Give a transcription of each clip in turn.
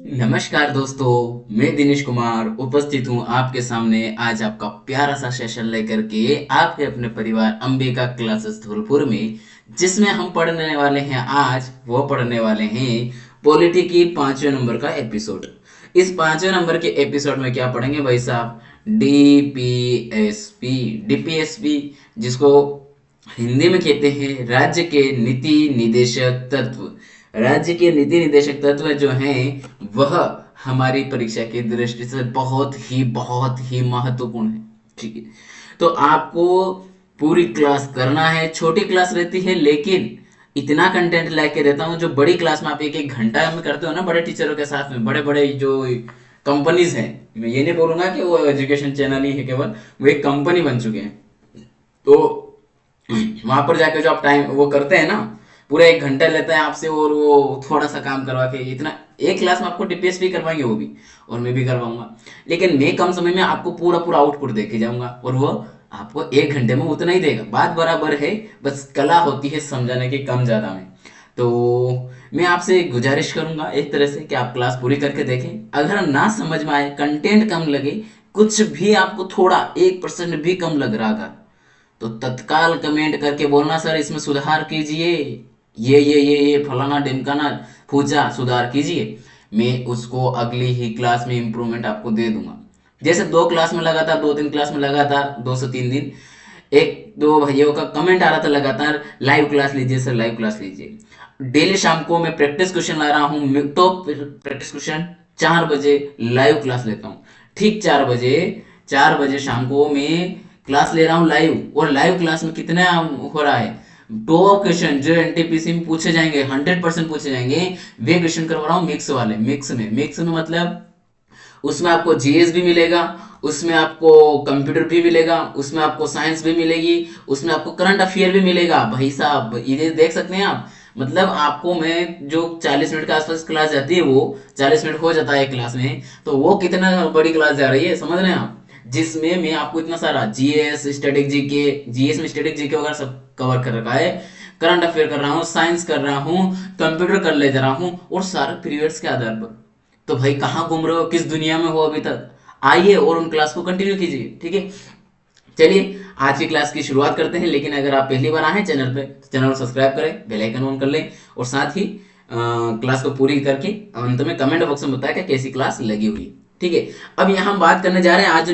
नमस्कार दोस्तों, मैं दिनेश कुमार उपस्थित हूँ आपके सामने आज आपका प्यारा सा सेशन लेकर के आपके अपने परिवार अंबिका क्लासेस धौलपुर में, जिसमें हम पढ़ने वाले हैं। आज वो पढ़ने वाले हैं पॉलिटी की 5वें नंबर का एपिसोड। इस 5वें नंबर के एपिसोड में क्या पढ़ेंगे भाई साहब? डीपीएसपी। डीपीएसपी जिसको हिंदी में कहते हैं राज्य के नीति निदेशक तत्व। राज्य के नीति निदेशक तत्व जो हैं वह हमारी परीक्षा की दृष्टि से बहुत ही महत्वपूर्ण है। ठीक है, तो आपको पूरी क्लास करना है। छोटी क्लास रहती है लेकिन इतना कंटेंट लाके देता हूँ जो बड़ी क्लास में आप एक एक घंटा में करते हो ना, बड़े टीचरों के साथ में, बड़े बड़े जो कंपनीज हैं। मैं ये नहीं बोलूंगा कि वो एजुकेशन चैनल ही है केवल, वो एक कंपनी बन चुके हैं। तो वहां पर जाकर जो आप टाइम वो करते हैं ना, पूरा 1 घंटा लेता है आपसे और वो थोड़ा सा काम करवा के इतना एक क्लास में आपको डीपीएस भी करवाएंगे वो भी, और मैं भी करवाऊंगा। लेकिन मैं कम समय में आपको पूरा पूरा आउटपुट देके जाऊंगा और वो आपको 1 घंटे में उतना ही देगा। बात बराबर है, बस कला होती है समझाने की कम ज्यादा में। तो मैं आपसे गुजारिश करूंगा एक तरह से कि आप क्लास पूरी करके देखें। अगर ना समझ में आए, कंटेंट कम लगे, कुछ भी आपको थोड़ा 1% भी कम लग रहा था, तो तत्काल कमेंट करके बोलना सर इसमें सुधार कीजिए, ये फलाना ढिमकाना फूचा सुधार कीजिए। मैं उसको अगली ही क्लास में इंप्रूवमेंट आपको दे दूंगा। जैसे 2 क्लास में लगातार, 2-3 क्लास में लगातार, 2 से 3 दिन एक दो भाइयों का कमेंट आ रहा था लगातार, लाइव क्लास लीजिए सर, लाइव क्लास लीजिए। डेली शाम को मैं प्रैक्टिस क्वेश्चन ला रहा हूँ, टॉप प्रैक्टिस क्वेश्चन 4 बजे लाइव क्लास लेता हूँ। ठीक 4 बजे, 4 बजे शाम को मैं क्लास ले रहा हूँ लाइव। और लाइव क्लास में कितना हो रहा है, टॉप क्वेश्चन जो एनटीपीसी में पूछे जाएंगे, 100% पूछे जाएंगे, वे क्वेश्चन करवा रहा हूँ मिक्स वाले। मिक्स में मतलब उसमें आपको जीएस भी मिलेगा, उसमें आपको कंप्यूटर भी मिलेगा, उसमें आपको साइंस भी मिलेगी, उसमें आपको करंट अफेयर भी मिलेगा। भाई साहब ये देख सकते हैं आप, मतलब आपको मैं जो 40 मिनट के आसपास क्लास जाती है, वो 40 मिनट हो जाता है क्लास में, तो वो कितना बड़ी क्लास जा रही है समझ रहे हैं आप? जिसमें मैं आपको इतना सारा जीएस, स्टैटिक जीके, जीएस में स्टैटिक जीके वगैरह सब कवर कर रखा है, करंट अफेयर कर रहा हूँ, साइंस कर रहा हूँ, कंप्यूटर कर ले जा रहा हूँ, और सारे पीरियड्स के आधार पर। तो भाई कहाँ घूम रहे हो, किस दुनिया में हो अभी तक? आइए और उन क्लास को कंटिन्यू कीजिए। ठीक है, चलिए आज की क्लास की शुरुआत करते हैं। लेकिन अगर आप पहली बार आए हैं चैनल पे तो चैनल को सब्सक्राइब करें, बेल आइकन ऑन कर लें, और साथ ही क्लास को पूरी करके अंत में कमेंट बॉक्स में बताया कि कैसी क्लास लगी हुई। ठीक है, अब यहाँ हम बात करने जा रहे हैं आज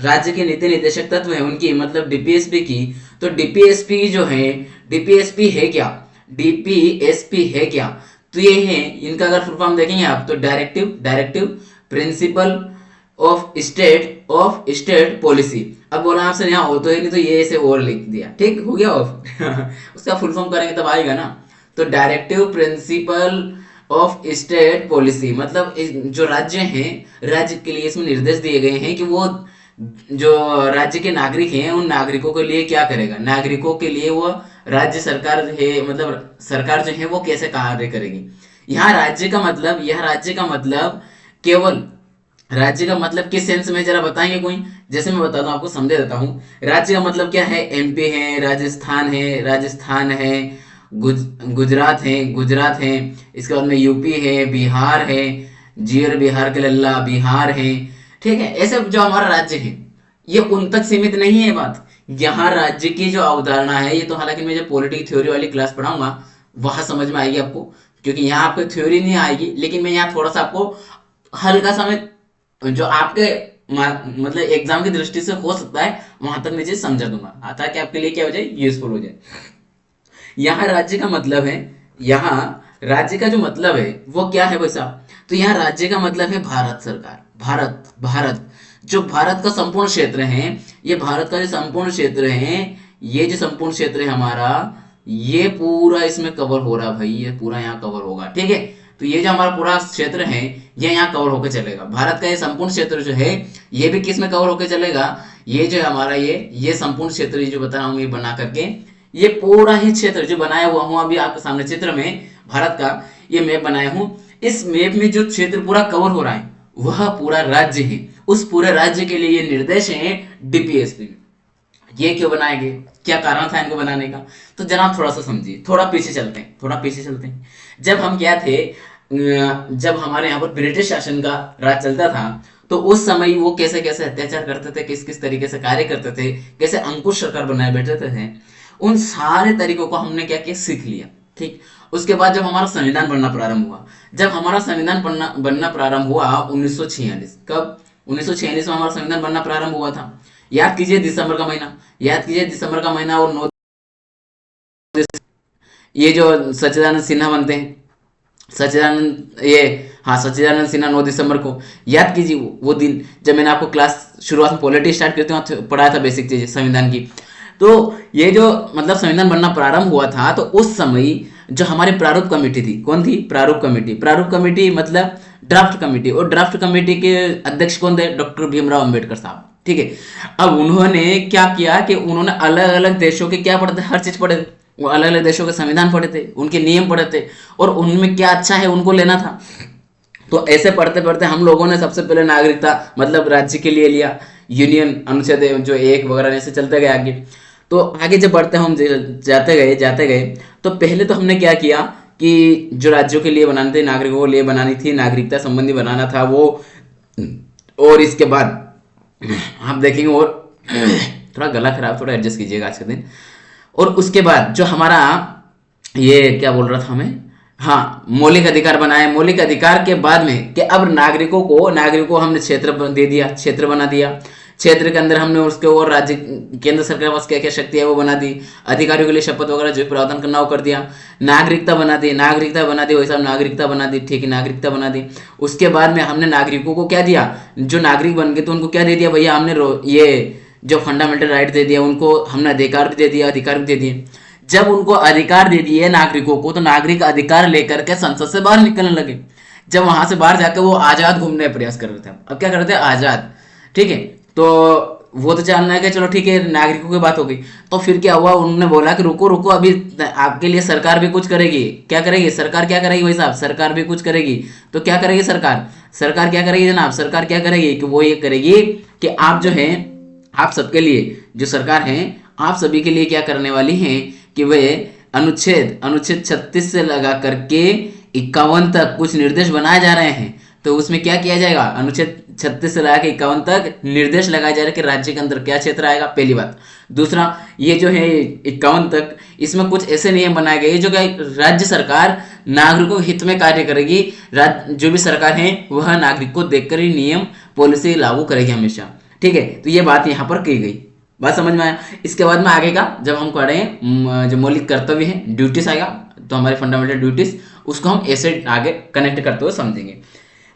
राज्य के नीति निर्देशक तत्व है उनकी, मतलब डीपीएसपी की। तो डीपीएसपी जो है, डीपीएसपी है क्या? डीपीएसपी है क्या? तो ये है, इनका अगर फुल फॉर्म देखेंगे आप तो directive directive principle of state policy. अब बोला आपसे यहाँ हो तो है नहीं, तो ये ऐसे और लिख दिया, ठीक हो गया ऑफ उसका फुल फॉर्म करेंगे तब आएगा ना। तो directive principle of state policy मतलब जो राज्य हैं, राज्य के लिए इसमें निर्देश दिए गए हैं कि वो जो राज्य के नागरिक हैं उन नागरिकों के लिए क्या करेगा, नागरिकों के लिए वो राज्य सरकार है, मतलब सरकार जो है वो कैसे कार्य करेगी। यहाँ राज्य का मतलब केवल, राज्य का मतलब किस सेंस में जरा बताएंगे कोई? जैसे मैं बताता हूँ आपको, समझा देता हूँ। राज्य का मतलब क्या है? एमपी है, राजस्थान है, गुजरात है, इसके बाद में यूपी है, बिहार है, जीर बिहार के लल्ला बिहार है। ठीक है, ऐसे जो हमारा राज्य है ये उन तक सीमित नहीं है बात। यहाँ राज्य की जो अवधारणा है, ये तो हालांकि मैं जब पॉलिटिकल थ्योरी वाली क्लास पढ़ाऊंगा वहां समझ में आएगी आपको, क्योंकि यहाँ आपको थ्योरी नहीं आएगी। लेकिन मैं यहाँ थोड़ा सा आपको हल्का सा मैं जो आपके मतलब एग्जाम की दृष्टि से हो सकता है वहां तक मैं चीज समझा दूंगा, ताकि आपके लिए क्या हो जाए, यूजफुल हो जाए। यहाँ राज्य का मतलब है, यहाँ राज्य का जो मतलब है वो क्या है भाई साहब? तो यहाँ राज्य का मतलब है भारत सरकार, भारत भारत जो भारत का संपूर्ण क्षेत्र है, ये भारत का जो संपूर्ण क्षेत्र है, ये जो संपूर्ण क्षेत्र है हमारा, ये पूरा इसमें कवर हो रहा भाई, ये पूरा यहाँ कवर होगा। ठीक है, तो ये जो हमारा पूरा क्षेत्र है ये यहाँ कवर होकर चलेगा। भारत का ये संपूर्ण क्षेत्र जो है ये भी किस में कवर होकर चलेगा? ये जो हमारा ये संपूर्ण क्षेत्र जो बता रहा हूँ, ये बना करके ये पूरा ही क्षेत्र जो बनाया हुआ हूँ अभी आपके सामने चित्र में, भारत का ये मैप बनाया हूँ। इस मैप में जो क्षेत्र पूरा कवर हो रहा है वह पूरा राज्य है। उस पूरे राज्य के लिए ये निर्देश है डीपीएसपी। ये क्यों बनाए गए, क्या कारण था इनको बनाने का? तो जनाब थोड़ा सा समझिए, थोड़ा पीछे चलते हैं। जब हम क्या थे, जब हमारे यहाँ पर ब्रिटिश शासन का राज चलता था, तो उस समय वो कैसे कैसे अत्याचार करते थे, किस किस तरीके से कार्य करते थे, कैसे अंकुश सरकार बनाए बैठे थे, उन सारे तरीकों को हमने क्या किया, सीख लिया। ठीक। उसके बाद जब हमारा संविधान बनना प्रारंभ हुआ, जब हमारा संविधान बनना बनना प्रारंभ हुआ 1946, कब, 1946 में हमारा संविधान बनना प्रारंभ हुआ था। याद कीजिए दिसंबर का महीना, याद कीजिए दिसंबर का महीना, और 9, ये जो सच्चिदानंद सिन्हा बनते हैं, सच्चिदानंद, ये, हाँ, सच्चिदानंद सिन्हा 9 दिसंबर को, याद कीजिए वो दिन जब मैंने आपको क्लास शुरुआत में पॉलिटी स्टार्ट करते हुए पढ़ाया था बेसिक चीजें संविधान की। तो ये जो मतलब संविधान बनना प्रारंभ हुआ था, तो उस समय जो हमारी प्रारूप कमेटी थी, कौन थी, प्रारूप कमेटी, प्रारूप कमेटी मतलब ड्राफ्ट कमेटी, और ड्राफ्ट कमेटी के अध्यक्ष कौन थे, डॉक्टर भीमराव अंबेडकर साहब। ठीक है। अब उन्होंने क्या किया कि उन्होंने अलग अलग देशों के क्या पढ़े थे, हर चीज पढ़े थे, वो अलग अलग देशों के संविधान पढ़े थे, उनके नियम पढ़े थे, और उनमें क्या अच्छा है उनको लेना था। तो ऐसे पढ़ते पढ़ते हम लोगों ने सबसे पहले नागरिकता मतलब राज्य के लिए लिया, यूनियन अनुच्छेद जो 1 वगैरह ऐसे चलते गए आगे। तो आगे जब बढ़ते हम जाते गए, तो पहले तो हमने क्या किया कि जो राज्यों के लिए बनाने थे, नागरिकों के लिए बनानी थी, नागरिकता संबंधी बनाना था वो। और इसके बाद आप देखेंगे, और थोड़ा गला खराब, थोड़ा एडजस्ट कीजिएगा आज के दिन। और उसके बाद जो हमारा, ये क्या बोल रहा था मैं, हाँ, मौलिक अधिकार बनाए। मौलिक अधिकार के बाद में कि अब नागरिकों हमने क्षेत्र दे दिया, क्षेत्र बना दिया, क्षेत्र के अंदर हमने उसके और राज्य केंद्र सरकार के पास क्या क्या शक्ति है वो बना दी, अधिकारियों के लिए शपथ वगैरह जो प्रावधान करना वो कर दिया, नागरिकता बना दी, वैसा नागरिकता बना दी, ठीक है, नागरिकता बना दी। उसके बाद में हमने नागरिकों को क्या दिया, जो नागरिक बन गए तो उनको क्या दे दिया भैया, हमने ये जो फंडामेंटल राइट दे दिया उनको, हमने अधिकार भी दे दिया, अधिकार भी दे दिए। जब उनको अधिकार दे दिए नागरिकों को, तो नागरिक अधिकार लेकर के संसद से बाहर निकलने लगे। जब वहां से बाहर जाकर वो आजाद घूमने का प्रयास कर रहे थे, अब क्या कर रहे थे, आजाद। ठीक है। तो वो तो जानना है कि चलो ठीक है, नागरिकों की बात हो गई। तो फिर क्या हुआ, उन्होंने बोला कि रुको रुको, अभी आपके लिए सरकार भी कुछ करेगी। क्या करेगी सरकार, क्या करेगी भाई साहब, सरकार भी कुछ करेगी। तो क्या करेगी सरकार, सरकार क्या करेगी जनाब, सरकार क्या करेगी कि वो ये करेगी कि आप जो है, आप सबके लिए जो सरकार है, आप सभी के लिए क्या करने वाली है कि वे अनुच्छेद 36 से लगा करके 51 तक कुछ निर्देश बनाए जा रहे हैं। तो उसमें क्या किया जाएगा, अनुच्छेद 36 से लगा के 51 तक निर्देश लगाए जा रहे हैं कि राज्य के अंदर क्या क्षेत्र आएगा, पहली बात। दूसरा, ये जो है 51 तक, इसमें कुछ ऐसे नियम बनाए गए जो कि राज्य सरकार नागरिकों के हित में कार्य करेगी। जो भी सरकार है वह नागरिक को देखकर ही नियम पॉलिसी लागू करेगी हमेशा। ठीक है। तो ये बात यहाँ पर की गई, बात समझ में आया। इसके बाद में आगे का जब हम पढ़ रहे हैं जो मौलिक कर्तव्य है, ड्यूटीज आएगा, तो हमारे फंडामेंटल ड्यूटीज, उसको हम ऐसे आगे कनेक्ट करते हुए समझेंगे।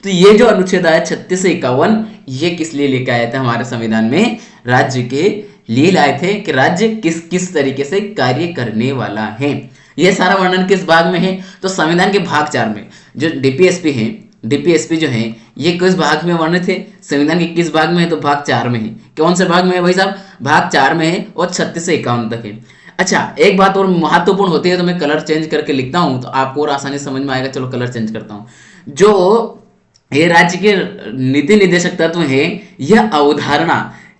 तो ये जो अनुच्छेद आया 36 से 51, ये किस लिए लेके आए थे हमारे संविधान में, राज्य के लिए लाए थे कि राज्य किस किस तरीके से कार्य करने वाला है। ये सारा वर्णन किस भाग में है, तो संविधान के भाग 4 में। जो डीपीएसपी है, डीपीएसपी जो है ये किस भाग में वर्णित है, संविधान के किस भाग में है, तो भाग 4 में है। कौन से भाग में है भाई साहब, भाग 4 में है, और 36 से 51 तक है। अच्छा, एक बात और महत्वपूर्ण होती है, तो मैं कलर चेंज करके लिखता हूं तो आपको और आसानी समझ में आएगा। चलो कलर चेंज करता हूं। जो ये राज्य के नीति निर्देशक तत्व है, यह अवधारणा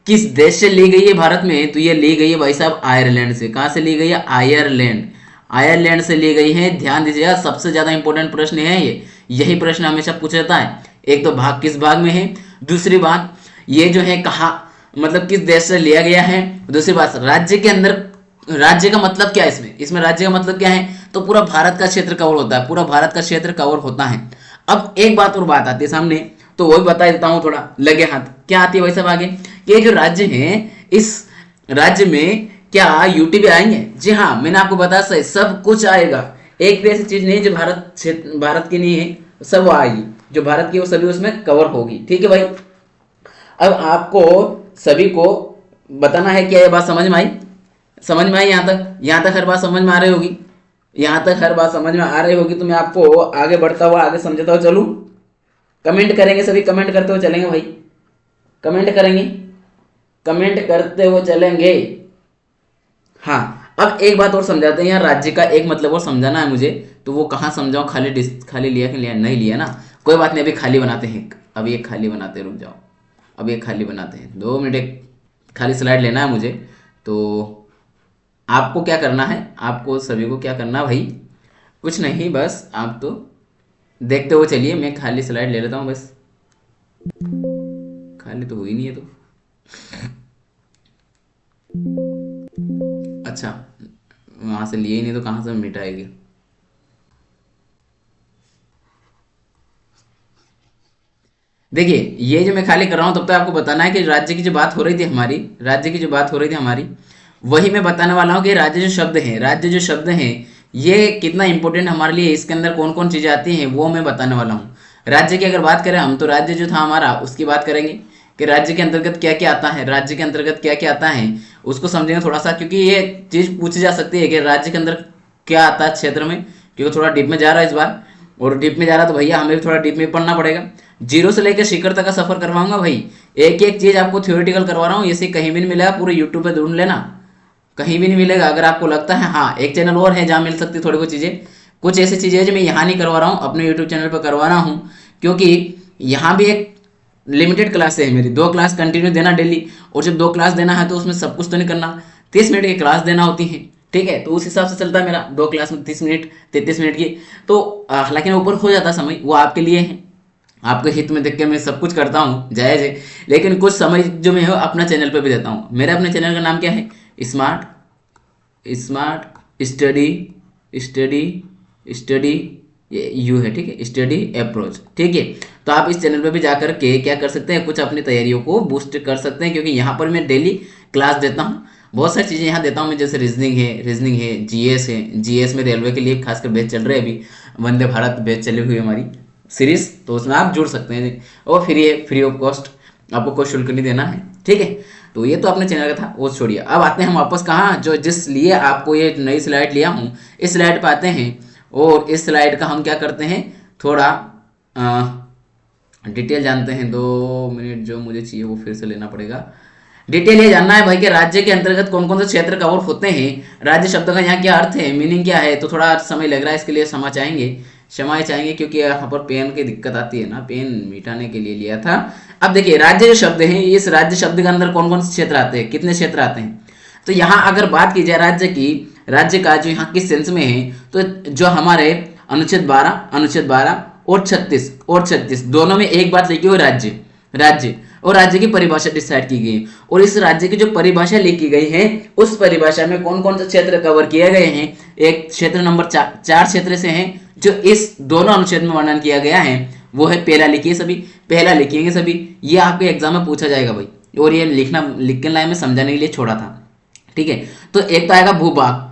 किस देश से ली गई है भारत में, तो ये ली गई है भाई साहब आयरलैंड से। कहां से ली गई है, आयरलैंड, आयरलैंड से ली गई है। ध्यान दीजिएगा, सबसे ज्यादा इंपॉर्टेंट प्रश्न है ये, यही प्रश्न हमेशा पूछा जाता है। एक तो भाग किस भाग में है, दूसरी बात ये जो है कहा मतलब किस देश से लिया गया है, दूसरी बात राज्य के अंदर, राज्य का मतलब क्या है इसमें राज्य का मतलब क्या है, तो पूरा भारत का क्षेत्र कवर होता है, पूरा भारत का क्षेत्र कवर होता है। अब एक बात और बात आती है सामने, तो वही बता देता हूं थोड़ा लगे हाथ। क्या आती है भाई साहब आगे, ये जो राज्य है, इस राज्य में क्या यूटी भी आएंगे, जी हाँ, मैंने आपको बताया सही, सब कुछ आएगा। एक भी ऐसी चीज नहीं जो भारत की नहीं है, सब आएगी, जो भारत की वो सभी उसमें कवर होगी। ठीक है भाई। अब आपको सभी को बताना है क्या ये बात समझ में आई, समझ में आई, यहाँ तक हर बात समझ में आ रही होगी, यहाँ तक हर बात समझ में आ रही होगी। तो मैं आपको आगे बढ़ता हुआ आगे समझाता हुआ चलूं। कमेंट करेंगे सभी, कमेंट करते हुए चलेंगे भाई, कमेंट करेंगे, कमेंट करते हुए चलेंगे। हाँ, अब एक बात और समझाते हैं, यहाँ राज्य का एक मतलब और समझाना है मुझे, तो वो कहाँ समझाऊं, खाली लिया कि लिया नहीं लिया ना, कोई बात नहीं, अभी खाली बनाते हैं, अभी एक खाली बनाते हैं, रुक जाओ, अभी एक खाली बनाते हैं, 2 मिनट, एक खाली स्लाइड लेना है मुझे। तो आपको क्या करना है, आपको सभी को क्या करना है भाई, कुछ नहीं, बस आप तो देखते हुए चलिए, मैं खाली स्लाइड ले लेता हूँ बस। खाली तो हुई नहीं है तो। अच्छा, वहां से लिए ही नहीं तो कहाँ से मिटाएगी। देखिए, ये जो मैं खाली कर रहा हूँ, तब तक आपको बताना है कि राज्य की जो बात हो रही थी हमारी, राज्य की जो बात हो रही थी हमारी, वही मैं बताने वाला हूँ कि राज्य जो शब्द हैं, राज्य जो शब्द हैं, ये कितना इंपॉर्टेंट हमारे लिए, इसके अंदर कौन कौन चीजें आती हैं वो मैं बताने वाला हूँ। राज्य की अगर बात करें हम, तो राज्य जो था हमारा, उसकी बात करेंगे कि राज्य के अंतर्गत क्या क्या आता है, राज्य के अंतर्गत क्या क्या आता है, उसको समझेंगे थोड़ा सा, क्योंकि ये चीज पूछी जा सकती है कि राज्य के अंदर क्या आता है क्षेत्र में, क्योंकि थोड़ा डीप में जा रहा है इस बार, और डीप में जा रहा है तो भैया हमें भी थोड़ा डीप में पढ़ना पड़ेगा। जीरो से लेकर शिखर तक का सफर करवाऊंगा भाई, एक एक चीज आपको थ्योरेटिकल करवा रहा हूँ, इसे कहीं भी नहीं मिलेगा, पूरे यूट्यूब पे ढूंढ लेना, कहीं भी नहीं मिलेगा। अगर आपको लगता है हाँ एक चैनल और है जहाँ मिल सकती थोड़ी बहुत चीजें, कुछ ऐसी चीजें हैं जो मैं यहाँ नहीं करवा रहा हूँ, अपने यूट्यूब चैनल पर करवा रहा हूँ, क्योंकि यहाँ भी एक लिमिटेड क्लास है मेरी, 2 क्लास कंटिन्यू देना डेली, और जब 2 क्लास देना है तो उसमें सब कुछ तो नहीं करना, 30 मिनट की क्लास देना होती है, ठीक है, तो उस हिसाब से चलता है मेरा, 2 क्लास में 30 मिनट, 33 मिनट की, तो हालांकि ऊपर हो जाता समय, वो आपके लिए है, आपके हित में देख के मैं सब कुछ करता हूँ, जायज है, लेकिन कुछ समय जो मैं हो अपना चैनल पे भी देता हूँ। मेरे अपने चैनल का नाम क्या है, smart smart study study study, ये यू है, ठीक है, स्टडी अप्रोच, ठीक है। तो आप इस चैनल पे भी जाकर के क्या कर सकते हैं, कुछ अपनी तैयारियों को बूस्ट कर सकते हैं, क्योंकि यहाँ पर मैं डेली क्लास देता हूँ, बहुत सारी चीज़ें यहाँ देता हूँ मैं, जैसे रीजनिंग है, जीएस है, जीएस में रेलवे के लिए खासकर बैच चल रहे हैं अभी, वंदे भारत बैच चली हुई है हमारी सीरीज, तो उसमें आप जुड़ सकते हैं, और फ्री है, फ्री ऑफ कॉस्ट, आपको कोई शुल्क नहीं देना है, ठीक है। तो ये तो अपने चैनल का था, वो छोड़िए, अब आते हैं हम वापस कहाँ, जो जिस लिए आपको ये नई स्लाइड लिया हूँ, इस स्लाइड पर आते हैं, और इस स्लाइड का हम क्या करते हैं, थोड़ा डिटेल जानते हैं। 2 मिनट जो मुझे चाहिए वो फिर से लेना पड़ेगा। डिटेल ये जानना है भाई कि राज्य के अंतर्गत कौन कौन से क्षेत्र कवर होते हैं, राज्य शब्द का यहाँ क्या अर्थ है, मीनिंग क्या है, तो थोड़ा समय लग रहा है, इसके लिए क्षमा चाहेंगे, क्योंकि यहाँ पर पेन की दिक्कत आती है ना, पेन मिटाने के लिए लिया था। अब देखिए, राज्य जो शब्द है, इस राज्य शब्द के अंदर कौन कौन से क्षेत्र आते हैं, कितने क्षेत्र आते हैं, तो यहाँ अगर बात की जाए राज्य की, राज्य का जो यहाँ किस सेंस में है, तो जो हमारे अनुच्छेद 12 और 36 दोनों में एक बात लिखी हुई, राज्य और राज्य की परिभाषा डिसाइड की गई है, और इस राज्य की जो परिभाषा लिखी गई है, उस परिभाषा में कौन कौन से क्षेत्र कवर किए गए हैं, एक क्षेत्र नंबर 4 क्षेत्र से हैं, जो इस दोनों अनुच्छेद में वर्णन किया गया है, वो है पहला लिखिएंगे सभी, ये आपके एग्जाम में पूछा जाएगा भाई, और ये लिख के लाइन में समझाने के लिए छोड़ा था, ठीक है। तो एक तो आएगा भूभाग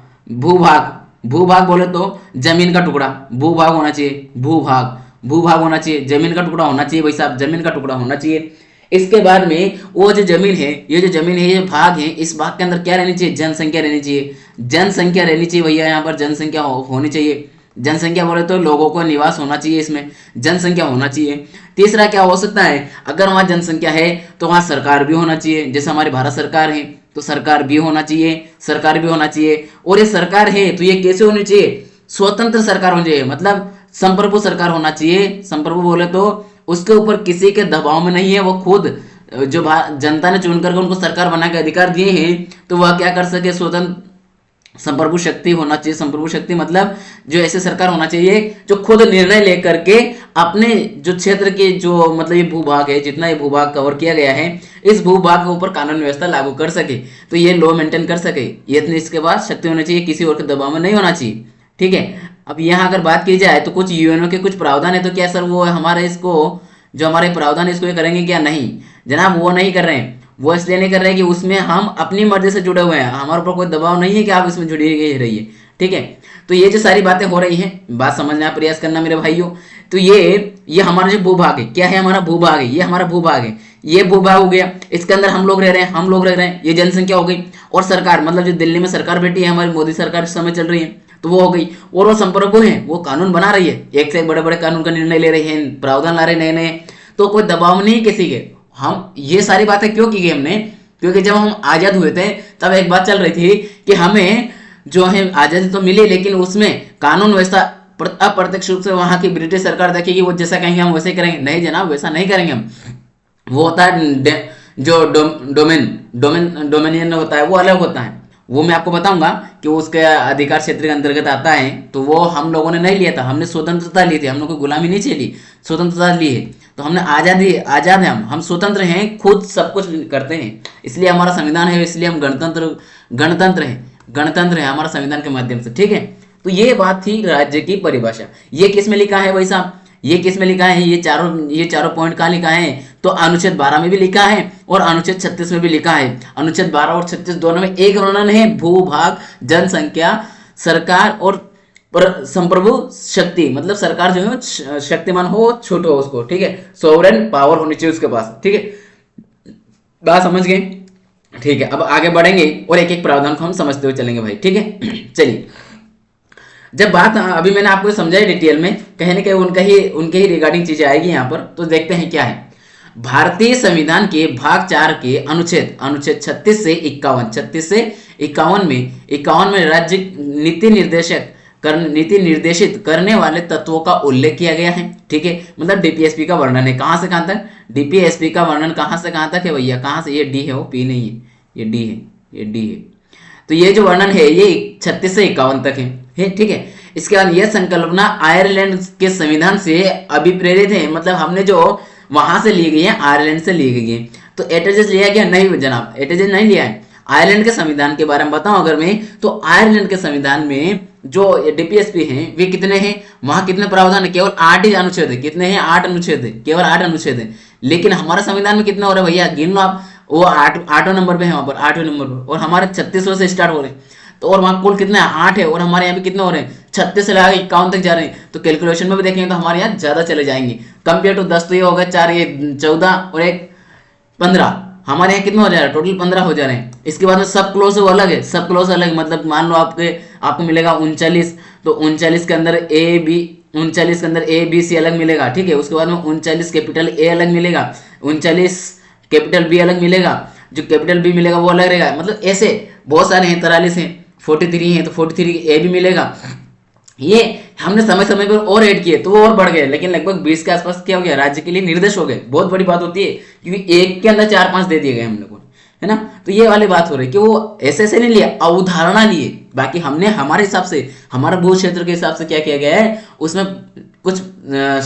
बोले तो जमीन का टुकड़ा, भूभाग होना चाहिए, भूभाग होना चाहिए, जमीन का टुकड़ा होना चाहिए भाई साहब, जमीन का टुकड़ा होना चाहिए। इसके बाद में वो जो जमीन है, ये भाग है, इस भाग के अंदर क्या रहनी चाहिए, जनसंख्या रहनी चाहिए भैया, यहाँ पर जनसंख्या होनी चाहिए। जनसंख्या बोले तो लोगों को निवास होना चाहिए, इसमें जनसंख्या होना चाहिए। तीसरा क्या हो सकता है, अगर वहाँ जनसंख्या है तो वहाँ सरकार भी होना चाहिए, जैसे हमारी भारत सरकार है तो सरकार भी होना चाहिए। और ये सरकार है तो ये कैसे होनी चाहिए, स्वतंत्र सरकार होनी चाहिए, मतलब संप्रभु सरकार होना चाहिए। संप्रभु बोले तो उसके ऊपर किसी के दबाव में नहीं है, वो खुद जो जनता ने चुन करके उनको सरकार बना के अधिकार दिए हैं, तो वह क्या कर सके, स्वतंत्र संप्रभु शक्ति होना चाहिए। संप्रभु शक्ति मतलब जो ऐसे सरकार होना चाहिए जो खुद निर्णय लेकर के अपने जो क्षेत्र के जो मतलब ये भूभाग है, जितना ये भूभाग कवर किया गया है, इस भूभाग के ऊपर कानून व्यवस्था लागू कर सके, तो ये लॉ मेंटेन कर सके, ये इतनी इसके बाद शक्ति होनी चाहिए, किसी और के दबाव में नहीं होना चाहिए, ठीक है। अब यहाँ अगर बात की जाए तो कुछ यूएनओ के कुछ प्रावधान है, तो क्या सर वो हमारे इसको जो हमारे प्रावधान है इसको ये करेंगे क्या, नहीं जनाब, वो नहीं कर रहे हैं। वो इसलिए नहीं कर रहे कि उसमें हम अपनी मर्जी से जुड़े हुए हैं, हमारे ऊपर कोई दबाव नहीं है कि आप इसमें जुड़िए रहिए, ठीक है। तो ये जो सारी बातें हो रही हैं, बात समझने का प्रयास करना मेरे भाइयों। तो ये हमारा जो भूभाग है, क्या है, हमारा भूभाग है, ये हमारा भूभाग है, ये भूभाग हो गया, इसके अंदर हम लोग रह रहे हैं, ये जनसंख्या हो गई। और सरकार मतलब जो दिल्ली में सरकार बैठी है, हमारी मोदी सरकार इस समय चल रही है, तो वो हो गई। और वो संप्रभु है, वो कानून बना रही है, एक से एक बड़े बड़े कानून का निर्णय ले रहे हैं, प्रावधान ला रहे नए, तो कोई दबाव नहीं किसी के। हम ये सारी बातें क्यों की गई हमने, क्योंकि जब हम आजाद हुए थे तब एक बात चल रही थी कि हमें जो है आजादी तो मिली, लेकिन उसमें कानून व्यवस्था अप्रत्यक्ष रूप से वहां की ब्रिटिश सरकार देखेगी, वो जैसा कहेंगे हम वैसे करेंगे। नहीं जनाब, वैसा नहीं करेंगे हम। वो होता है जो डोमेनियन होता है, वो अलग होता है, वो मैं आपको बताऊंगा कि वो उसके अधिकार क्षेत्र के अंतर्गत आता है। तो वो हम लोगों ने नहीं लिया था, हमने स्वतंत्रता ली थी, हम लोग को गुलामी नहीं चली, स्वतंत्रता ली है। तो हमने आजादी, आजाद है, हम स्वतंत्र हैं, खुद सब कुछ करते हैं, इसलिए हमारा संविधान है, इसलिए हम गणतंत्र है हमारा संविधान के माध्यम से, ठीक है। तो ये बात थी राज्य की परिभाषा। ये किस में लिखा है भाई साहब, ये किस में लिखा है, ये चारों पॉइंट कहाँ लिखा है, तो अनुच्छेद 12 में भी लिखा है और अनुच्छेद 36 में भी लिखा है। अनुच्छेद 12 और 36 दोनों में एक वर्णन है, भूभाग, जनसंख्या, सरकार और संप्रभु शक्ति, मतलब सरकार जो है शक्तिमान हो, छोट हो उसको, ठीक है, सोवरेन पावर होनी चाहिए उसके पास, ठीक है। बात समझ गए, ठीक है। अब आगे बढ़ेंगे और एक एक प्रावधान को हम समझते हुए चलेंगे भाई, ठीक है। चलिए, जब बात अभी मैंने आपको समझाई डिटेल में, कहीं ना कहीं उनके ही रिगार्डिंग चीजें आएगी यहाँ पर, तो देखते हैं क्या है। भारतीय संविधान के भाग 4 के अनुच्छेद 36 से 51 में 51 में राज्य नीति निर्देशित करने वाले तत्वों का उल्लेख किया गया है, ठीक है। मतलब डीपीएसपी का वर्णन है, कहां से कहां तक, डीपीएसपी का वर्णन कहां से कहां तक है भैया, कहां से, ये डी है, वो पी नहीं है, ये डी है, ये डी है। तो ये जो वर्णन है ये 36 से 51 तक है, ठीक है। इसके बाद यह संकल्पना आयरलैंड के संविधान से अभिप्रेरित है, मतलब हमने जो वहां से ली गई है, आयरलैंड से ली गई है। तो एटेजेस लिया गया नहीं जनाब, एटेजेस नहीं लिया है। आयरलैंड के संविधान के बारे में बताऊं अगर मैं, तो आयरलैंड के संविधान में जो डीपीएसपी हैं वे कितने हैं, वहां कितने प्रावधान है, केवल 8 ही अनुच्छेद है, कितने हैं, 8 अनुच्छेद है, केवल 8 अनुच्छेद है। लेकिन हमारे संविधान में कितने हो रहे हैं भैया, गिन लो आप, वो 8वें नंबर पे है, वहां पर 8वें नंबर पर, और हमारे 36 से स्टार्ट हो रहे हैं। तो और वहां कुल कितने 8 है, और हमारे यहाँ पे कितने हो रहे हैं, 36 से लगा 51 तक जा रहे हैं। तो कैलकुलेशन में भी देखेंगे तो हमारे यहाँ ज्यादा चले जाएंगे, कंपेयर टू 10 तो ये हो गया 4, ये 14 और एक 15, हमारे यहाँ कितने हो जा रहे हैं, टोटल 15 हो जा रहे हैं। इसके बाद में सब क्लोज अलग है, सब क्लोज अलग, मतलब मान लो आपको मिलेगा 39, तो 39 के अंदर ए बी सी अलग मिलेगा, ठीक है। उसके बाद में 39 कैपिटल ए अलग मिलेगा, 39 कैपिटल बी अलग मिलेगा, जो कैपिटल बी मिलेगा वो अलग रहेगा, मतलब ऐसे बहुत सारे हैं, 43 हैं, 43 हैं, तो 43 ए भी मिलेगा। ये हमने समय समय पर और ऐड किए तो वो और बढ़ गए, लेकिन लगभग 20 के आसपास क्या हो गया, राज्य के लिए निर्देश हो गए। बहुत बड़ी बात होती है, क्योंकि एक के अंदर 4-5 दे दिए गए हम लोगों ने, है ना। तो ये वाली बात हो रही है कि वो ऐसे नहीं लिया, अवधारणा लिए। बाकी हमने हमारे हिसाब से, हमारे भू क्षेत्र के हिसाब से क्या किया गया है, उसमें कुछ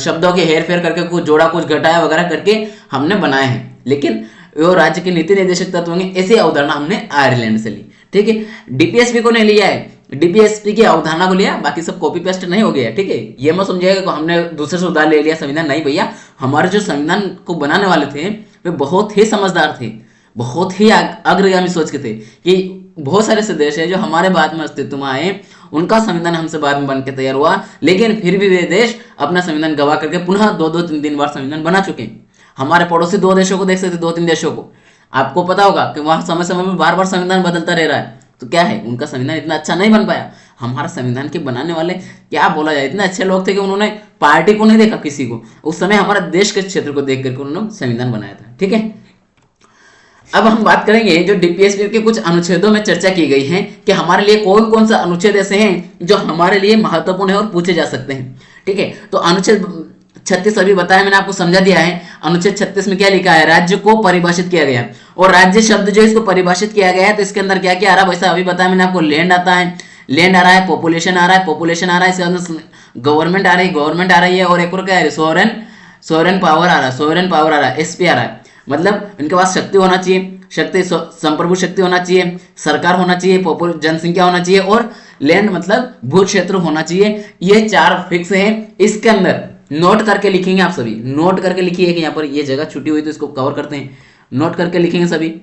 शब्दों के हेर फेर करके, कुछ जोड़ा कुछ घटाया वगैरह करके हमने बनाए हैं। लेकिन वो राज्य के नीति निर्देशक तत्व होंगे, ऐसी अवधारणा हमने आयरलैंड से ली, ठीक है। डीपीएसपी को नहीं लिया है, डीपीएसपी की अवधारणा को लिया, बाकी सब कॉपी पेस्ट नहीं हो गया, ठीक है। ये मत समझिएगा कि हमने दूसरे से उधार ले लिया संविधान, नहीं भैया। हमारे जो संविधान को बनाने वाले थे वे बहुत ही समझदार थे, बहुत ही अग्रगामी सोच के थे, कि बहुत सारे ऐसे देश है जो हमारे बाद में अस्तित्व में आए, उनका संविधान हमसे बाद में बन के तैयार हुआ, लेकिन फिर भी वे देश अपना संविधान गवा करके पुनः 2-2, 3-3 बार संविधान बना चुके हैं। हमारे पड़ोसी 2 देशों को देख सकते, 2-3 देशों को, आपको पता होगा कि वहां समय समय में बार बार संविधान बदलता रह रहा है। तो क्या है, उनका संविधान इतना अच्छा नहीं बन पाया। हमारा संविधान के बनाने वाले, क्या बोला जाए, इतने अच्छे लोग थे कि उन्होंने पार्टी को नहीं देखा, किसी को, उस समय हमारा देश के क्षेत्र को देख करके उन्होंने संविधान बनाया था, ठीक है। अब हम बात करेंगे जो डीपीएसपी के कुछ अनुच्छेदों में चर्चा की गई है कि हमारे लिए कौन कौन सा अनुच्छेद ऐसे हैं जो हमारे लिए महत्वपूर्ण है और पूछे जा सकते हैं, ठीक है। तो अनुच्छेद 36 अभी बताया, मैंने आपको समझा दिया है। अनुच्छेद 36 में क्या लिखा है, राज्य को परिभाषित किया गया, और राज्य शब्द जो इसको परिभाषित किया गया है, तो इसके अंदर क्या क्या आ रहा है, वैसा अभी बताया मैंने आपको। लैंड आता है, लैंड आ रहा है, पॉपुलेशन आ रहा है, पॉपुलेशन आ रहा है, इसके अंदर गवर्नमेंट आ रही है, और एक और क्या है, सोवरेन पावर आ रहा है, सोवरेन पावर आ रहा है, एसपी आ रहा है। मतलब इनके पास शक्ति होना चाहिए, शक्ति संप्रभु शक्ति होना चाहिए, सरकार होना चाहिए, जनसंख्या होना चाहिए, और लैंड मतलब भू क्षेत्र होना चाहिए। ये 4 फिक्स है। इसके अंदर नोट करके लिखेंगे, आप सभी नोट करके लिखिए कि यहाँ पर ये जगह छुट्टी हुई तो इसको कवर करते हैं, नोट करके लिखेंगे सभी।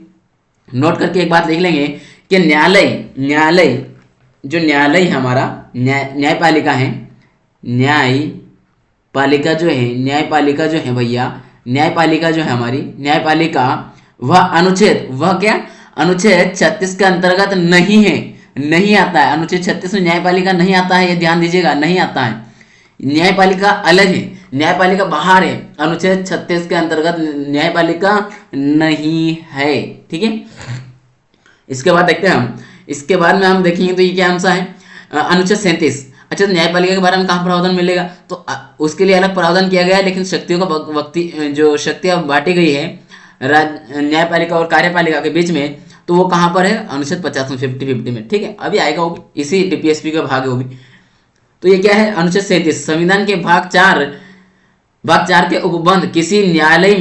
नोट करके एक बात लिख लेंगे कि न्यायालय जो न्यायालय हमारा न्यायपालिका है, न्यायपालिका जो है भैया, न्यायपालिका जो है हमारी न्यायपालिका, वह अनुच्छेद 36 के अंतर्गत नहीं है, नहीं आता है। अनुच्छेद 36 में न्यायपालिका नहीं आता है, ये ध्यान दीजिएगा, नहीं आता है। न्यायपालिका अलग है, न्यायपालिका बाहर है, अनुच्छेद 36 के अंतर्गत न्यायपालिका नहीं है, ठीक है। इसके बाद देखते हैं हम, इसके बाद में हम देखेंगे तो ये क्या आंसर है, अनुच्छेद 37। अच्छा, तो न्यायपालिका के बारे में कहाँ प्रावधान मिलेगा, तो उसके लिए अलग प्रावधान किया गया है, लेकिन शक्तियों का जो शक्तियां बांटी गई है न्यायपालिका और कार्यपालिका के बीच में, तो वो कहाँ पर है, अनुच्छेद 50 में, 50-50 में, ठीक है। अभी आएगा वो भी, इसी डीपीएसपी का भाग है वो भी। तो ये क्या है, अनुच्छेद 37, संविधान के भाग 4 के उपबंध किसी न्यायालय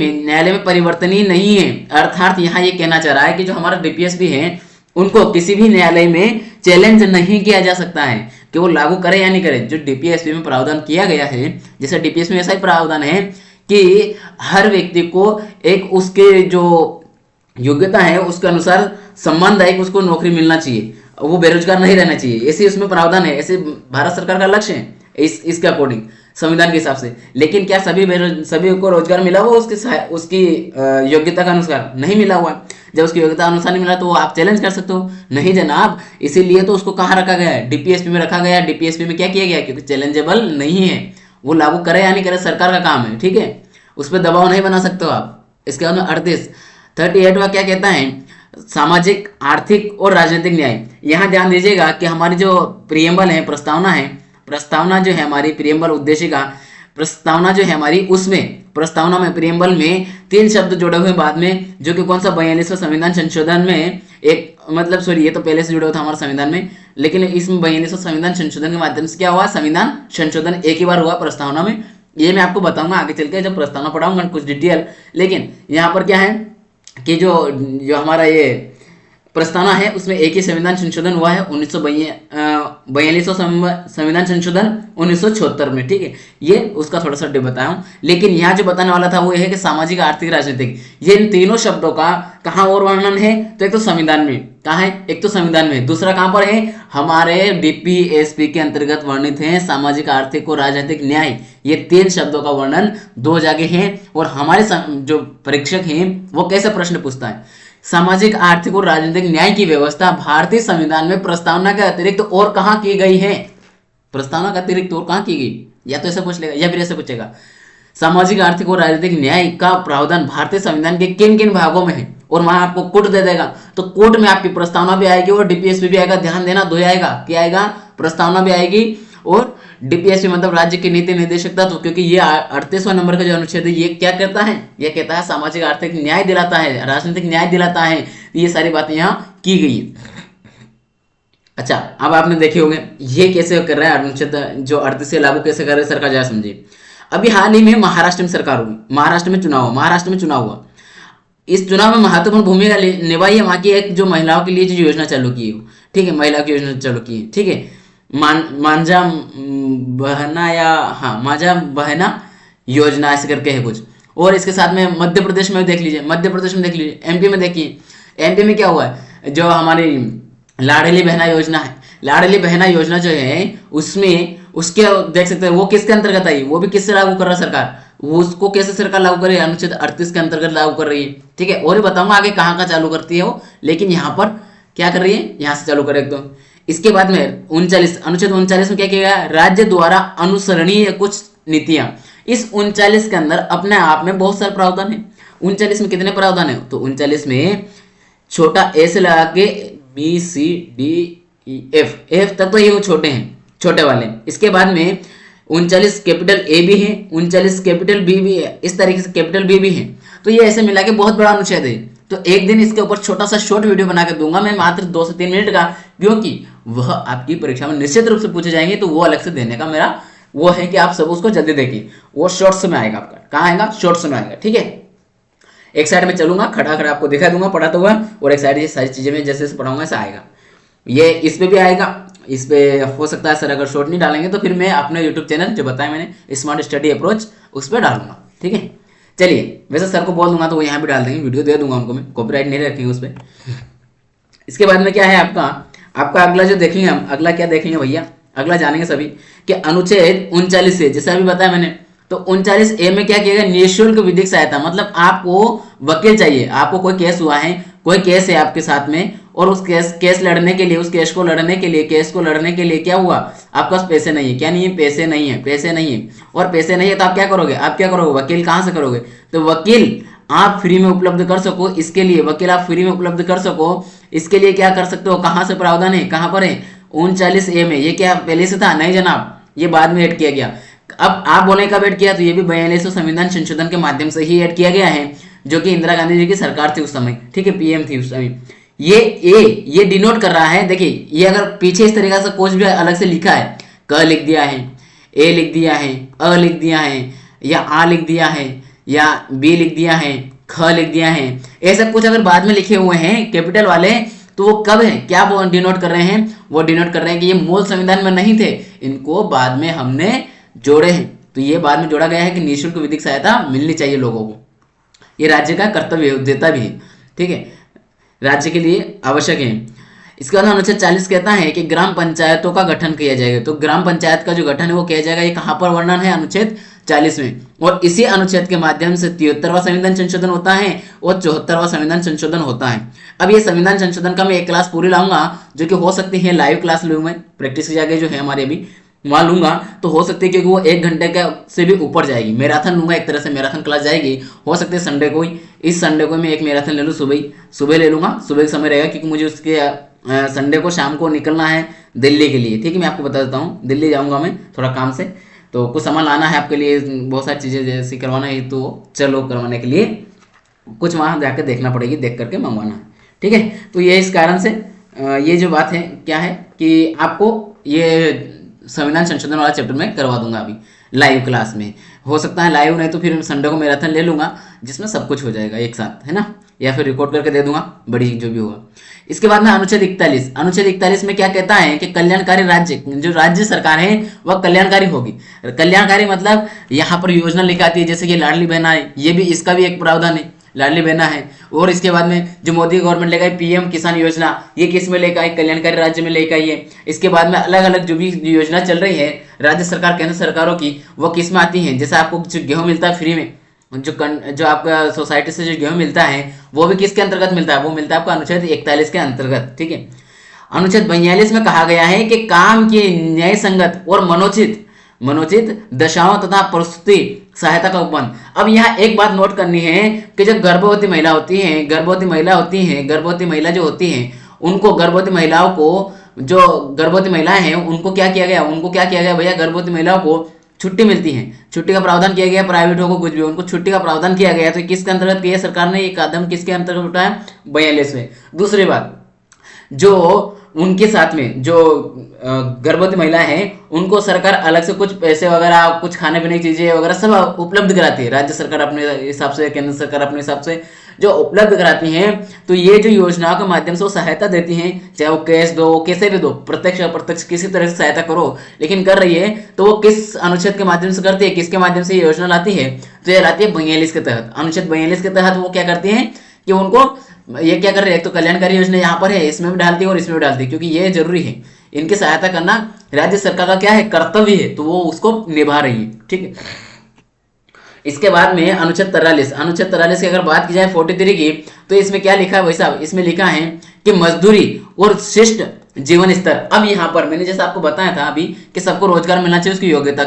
में परिवर्तनीय नहीं है। अर्थात यहाँ ये कहना चाह रहा है कि जो हमारा डीपीएसपी है उनको किसी भी न्यायालय में चैलेंज नहीं किया जा सकता है कि वो लागू करे या नहीं करे। जो डीपीएसपी में प्रावधान किया गया है, जैसे डीपीएसपी में ऐसा ही प्रावधान है कि हर व्यक्ति को एक उसके जो योग्यता है उसके अनुसार सम्मानदायक उसको नौकरी मिलना चाहिए, वो बेरोजगार नहीं रहना चाहिए, ऐसे उसमें प्रावधान है, ऐसे भारत सरकार का लक्ष्य है इसके अकॉर्डिंग, संविधान के हिसाब से। लेकिन क्या सभी को रोजगार मिला हुआ उसकी योग्यता का अनुसार? नहीं मिला हुआ। जब उसकी योग्यता अनुसार नहीं मिला तो आप चैलेंज कर सकते हो, नहीं जनाब। इसीलिए तो उसको कहाँ रखा गया है, डीपीएसपी में रखा गया है। डीपीएसपी में क्या किया गया, क्योंकि चैलेंजेबल नहीं है, वो लागू करे या नहीं करे सरकार का काम है, ठीक है, उस पर दबाव नहीं बना सकते हो आप। इसके बाद में 38वां क्या कहता है, सामाजिक, आर्थिक और राजनीतिक न्याय। यहाँ ध्यान दीजिएगा कि हमारी जो प्रियम्बल है, प्रस्तावना जो है हमारी प्रियम्बल उद्देशिका, प्रस्तावना जो है हमारी, उसमें प्रस्तावना में प्रियम्बल में 3 शब्द जोड़े हुए बाद में, जो कि कौन सा, 42वां संविधान संशोधन में एक, मतलब सॉरी ये तो पहले से जुड़ा हुआ था हमारे संविधान में, लेकिन इसमें 42वां संविधान संशोधन के माध्यम से क्या हुआ, संविधान संशोधन एक ही बार हुआ प्रस्तावना में। ये मैं आपको बताऊंगा आगे चल के जब प्रस्तावना पढ़ाऊंगा कुछ डिटेल। लेकिन यहाँ पर क्या है कि जो हमारा ये प्रस्तावना है उसमें एक ही संविधान संशोधन हुआ है, 42वां संविधान संशोधन 1976 में, ठीक है। ये उसका थोड़ा सा बताया हूँ। लेकिन यहाँ जो बताने वाला था वो ये है कि सामाजिक, आर्थिक, राजनीतिक, ये इन तीनों शब्दों का कहाँ और वर्णन है, तो एक तो संविधान में, कहाँ है, एक तो संविधान में, दूसरा कहाँ पर है, हमारे डीपीएसपी के अंतर्गत वर्णित है सामाजिक, आर्थिक और राजनीतिक न्याय। ये 3 शब्दों का वर्णन 2 जगह है। और हमारे जो परीक्षक हैं वो कैसे प्रश्न पूछता है, सामाजिक, आर्थिक और राजनीतिक न्याय की व्यवस्था भारतीय संविधान में प्रस्तावना के अतिरिक्त और कहाँ की गई है, प्रस्तावना के अतिरिक्त और कहाँ की गई, या तो ऐसा पूछ लेगा या फिर ऐसा पूछेगा, सामाजिक, आर्थिक और राजनीतिक न्याय का प्रावधान भारतीय संविधान के किन किन भागों में है, और वहां आपको कोट दे देगा। तो कोट में आपकी प्रस्तावना भी आएगी और डीपीएसपी भी आएगा। ध्यान देना, 2 आएगा, क्या आएगा, प्रस्तावना भी आएगी और डीपीएसपी मतलब राज्य की नीति निर्देशक तत्व, क्योंकि ये 38वां नंबर का जो अनुच्छेद है ये क्या कहता है, ये कहता है सामाजिक, आर्थिक न्याय दिलाता है, राजनीतिक न्याय दिलाता है। ये सारी बातें यहाँ की गई है। अच्छा, अब आपने देखे होंगे ये कैसे कर रहा है अनुच्छेद जो 38 से लागू कैसे कर रहे हैं सरकार, जरा समझिए। अभी हाल ही में महाराष्ट्र में सरकार हुई, महाराष्ट्र में चुनाव हुआ। इस चुनाव में महत्वपूर्ण भूमिका निभाई है वहाँ की एक जो महिलाओं के लिए जो योजना चालू की है, ठीक है, महिलाओं की योजना चालू की है, ठीक है, मांझा बहना योजना ऐसे करके है कुछ। और इसके साथ में मध्य प्रदेश में देख लीजिए, एमपी में देखिए, एमपी में क्या हुआ है, जो हमारी लाडली बहना योजना है, लाडली बहना योजना जो है उसमें उसके देख सकते हैं वो किसके अंतर्गत आई, वो भी किससे लागू कर रहा है सरकार, वो उसको कैसे सरकार लागू कर रही है, अनुच्छेद 38 के अंतर्गत लागू कर रही है, ठीक है। और ये बताऊंगा आगे कहाँ का चालू करती है वो, लेकिन यहाँ पर क्या कर रही है, यहाँ से चालू करे एकदम। इसके बाद में 39 अनुच्छेद 39 में क्या किया गया, राज्य द्वारा अनुसरणीय कुछ नीतियां। इस 39 के अंदर अपने आप में बहुत सारे प्रावधान है। 39 में कितने प्रावधान है, तो 39 में छोटा ए से लगा के BCDEF तक तो ये छोटे हैं, छोटे वाले। इसके बाद में 39 कैपिटल ए भी है, 39 कैपिटल बी भी है, इस तरीके से कैपिटल बी भी है। तो ये ऐसे मिला के बहुत बड़ा अनुच्छेद है। तो एक दिन इसके ऊपर छोटा सा शॉर्ट वीडियो बना के दूंगा मैं, मात्र 2 से 3 मिनट का, क्योंकि वह आपकी परीक्षा में निश्चित रूप से पूछे जाएंगे। तो वो अलग से देने का मेरा वो है कि आप सब उसको जल्दी देखिए, वो शॉर्ट्स में आएगा आपका। कहाँ आएगा, शॉर्ट्स में आएगा, ठीक है। एक साइड में चलूंगा, खड़ा खड़ा आपको दिखा दूंगा पढ़ाते हुआ, और एक साइड ये सारी चीजें मैं जैसे पढ़ाऊंगा ऐसा आएगा। ये इस पे भी आएगा, इस पे हो सकता है सर अगर शॉर्ट नहीं डालेंगे तो फिर मैं अपने यूट्यूब चैनल जो बताया मैंने स्मार्ट स्टडी अप्रोच उस पर डालूंगा, ठीक है। चलिए, वैसे सर को बोल दूंगा तो वो यहाँ भी डाल देंगे, वीडियो दे दूंगा उनको मैं, कॉपीराइट नहीं रखेंगे उस पर। इसके बाद में क्या है आपका अगला जो देखेंगे हम, अगला क्या देखेंगे भैया, अगला जानेंगे सभी कि अनुच्छेद 39 से, जैसे अभी बताया मैंने, तो 39A में क्या किया गया, निःशुल्क विधिक सहायता। मतलब आपको वकील चाहिए, आपको कोई केस हुआ है, कोई केस है आपके साथ में, और उस केस लड़ने के लिए, उस केस को लड़ने के लिए क्या हुआ, आपके पास पैसे नहीं है, क्या नहीं है, पैसे नहीं है, और पैसे नहीं है तो आप क्या करोगे, वकील कहाँ से करोगे, तो वकील आप फ्री में उपलब्ध कर सको, इसके लिए वकील आप फ्री में उपलब्ध कर सको, इसके लिए क्या कर सकते हो, कहाँ से प्रावधान है, कहाँ पर है, 39A में। ये क्या पहले से था, नहीं जनाब, ये बाद में ऐड किया गया। अब आप बोले कब ऐड किया, तो ये भी 42वां संविधान संशोधन के माध्यम से ही ऐड किया गया है, जो कि इंदिरा गांधी जी की सरकार थी उस समय, ठीक है, पीएम थी उस समय। ये डिनोट कर रहा है, देखिए ये अगर पीछे इस तरीके से कुछ भी अलग से लिखा है, क लिख दिया है, ए लिख दिया है, अ लिख दिया है, या आ लिख दिया है, या बी लिख दिया है, ख लिख दिया है, ऐसा कुछ अगर बाद में लिखे हुए हैं कैपिटल वाले, तो वो कब है, क्या वो डिनोट कर रहे हैं, वो डिनोट कर रहे हैं कि ये मूल संविधान में नहीं थे, इनको बाद में हमने जोड़े हैं। तो ये बाद में जोड़ा गया है कि निःशुल्क विधिक सहायता मिलनी चाहिए लोगों को, ये राज्य का कर्तव्य देता भी है, ठीक है, राज्य के लिए आवश्यक है। इसके बाद अनुच्छेद 40 कहता है कि ग्राम पंचायतों का गठन किया जाएगा। तो ग्राम पंचायत का जो गठन है वो किया जाएगा, ये कहाँ पर वर्णन है, अनुच्छेद 40 में। और इसी अनुच्छेद के माध्यम से 73वां संविधान संशोधन होता है और 74वां संविधान संशोधन होता है। अब ये संविधान संशोधन का मैं एक क्लास पूरी लाऊंगा, जो कि हो सकती है लाइव क्लास लूँ मैं, प्रैक्टिस की जगह जो है हमारे अभी वहाँ लूंगा, तो हो सकती है क्योंकि वो 1 घंटे का से भी ऊपर जाएगी, मैराथन लूंगा, एक तरह से मैराथन क्लास जाएगी। हो सकता है संडे को ही, इस संडे को मैं एक मैराथन ले लूँ, सुबह ले लूंगा, सुबह का समय रहेगा, क्योंकि मुझे उसके संडे को शाम को निकलना है दिल्ली के लिए, ठीक है। मैं आपको बता देता हूँ, दिल्ली जाऊँगा मैं थोड़ा काम से, तो कुछ सामान लाना है आपके लिए, बहुत सारी चीज़ें जैसे करवाना है, तो चलो करवाने के लिए कुछ वहाँ जाकर देखना पड़ेगी, देख करके मंगवाना है, ठीक है। तो ये इस कारण से ये जो बात है क्या है कि आपको ये संविधान संशोधन वाला चैप्टर में करवा दूंगा अभी लाइव क्लास में। हो सकता है लाइव नहीं तो फिर संडे को मैराथन ले लूंगा, जिसमें सब कुछ हो जाएगा एक साथ, है ना, या फिर रिकॉर्ड करके दे दूंगा, बड़ी जो भी होगा। इसके बाद में अनुच्छेद 41 में क्या कहता है कि कल्याणकारी राज्य, जो राज्य सरकार है वह कल्याणकारी होगी। कल्याणकारी मतलब यहाँ पर योजना लिखी आती है, जैसे कि लाडली बहना है, ये भी इसका भी एक प्रावधान है, लाडली बहना है। और इसके बाद में जो मोदी गवर्नमेंट लेकर आई पीएम किसान योजना, ये किस में लेकर आई, कल्याणकारी राज्य में लेकर आई है। इसके बाद में अलग अलग जो भी योजना चल रही है राज्य सरकार केंद्र सरकारों की, वो किस में आती हैं, जैसे आपको जो गेहूं मिलता है फ्री में, जो आपका सोसाइटी से जो गेहूं मिलता है वो भी किसके अंतर्गत मिलता है, वो मिलता है आपको अनुच्छेद 41 के अंतर्गत, ठीक है। अनुच्छेद 42 में कहा गया है कि काम की न्याय संगत और मनोचित दशाओं तथा प्रस्तुति सहायता का उपबंध। अब यहाँ एक बात नोट करनी है कि जो गर्भवती महिला होती हैं, गर्भवती महिला जो होती हैं, उनको गर्भवती महिलाओं को, जो गर्भवती महिलाएं हैं उनको क्या किया गया भैया, गर्भवती महिलाओं को छुट्टी मिलती है, छुट्टी का प्रावधान किया गया, प्राइवेट हो को कुछ भी, उनको छुट्टी का प्रावधान किया गया। तो किसके अंतर्गत किया सरकार ने ये कदम, किसके अंतर्गत उठाया, 42 में। दूसरी बात, जो उनके साथ में जो गर्भवती महिलाएं हैं उनको सरकार अलग से कुछ पैसे वगैरह, कुछ खाने पीने की चीजें वगैरह सब उपलब्ध कराती है, राज्य सरकार अपने हिसाब से, केंद्र सरकार अपने हिसाब से जो उपलब्ध कराती हैं। तो ये जो योजनाओं के माध्यम से वो सहायता देती हैं, चाहे वो कैश दो, कैसे भी दो, प्रत्यक्ष अप्रत्यक्ष किसी तरह से सहायता करो, लेकिन कर रही है तो वो किस अनुच्छेद के माध्यम से करती है, किसके माध्यम से ये योजना लाती है, तो ये लाती है 42 के तहत। अनुच्छेद 42 के तहत वो क्या करती है कि उनको ये क्या कर रहे हैं, तो कल्याणकारी योजना यहाँ पर है, इसमें भी डालती है और इसमें भी डालती है, क्योंकि ये जरूरी है, इनकी सहायता करना राज्य सरकार का क्या है, कर्तव्य है, तो वो उसको निभा रही है, ठीक है। इसके बाद में अनुच्छेद 43 की अगर बात की जाए 43 की, तो इसमें क्या लिखा है भाई साहब, इसमें लिखा है कि मजदूरी और शिष्ट जीवन स्तर। अब यहाँ पर मैंने जैसे आपको बताया था अभी कि सबको रोजगार मिलना चाहिए उसकी योग्यता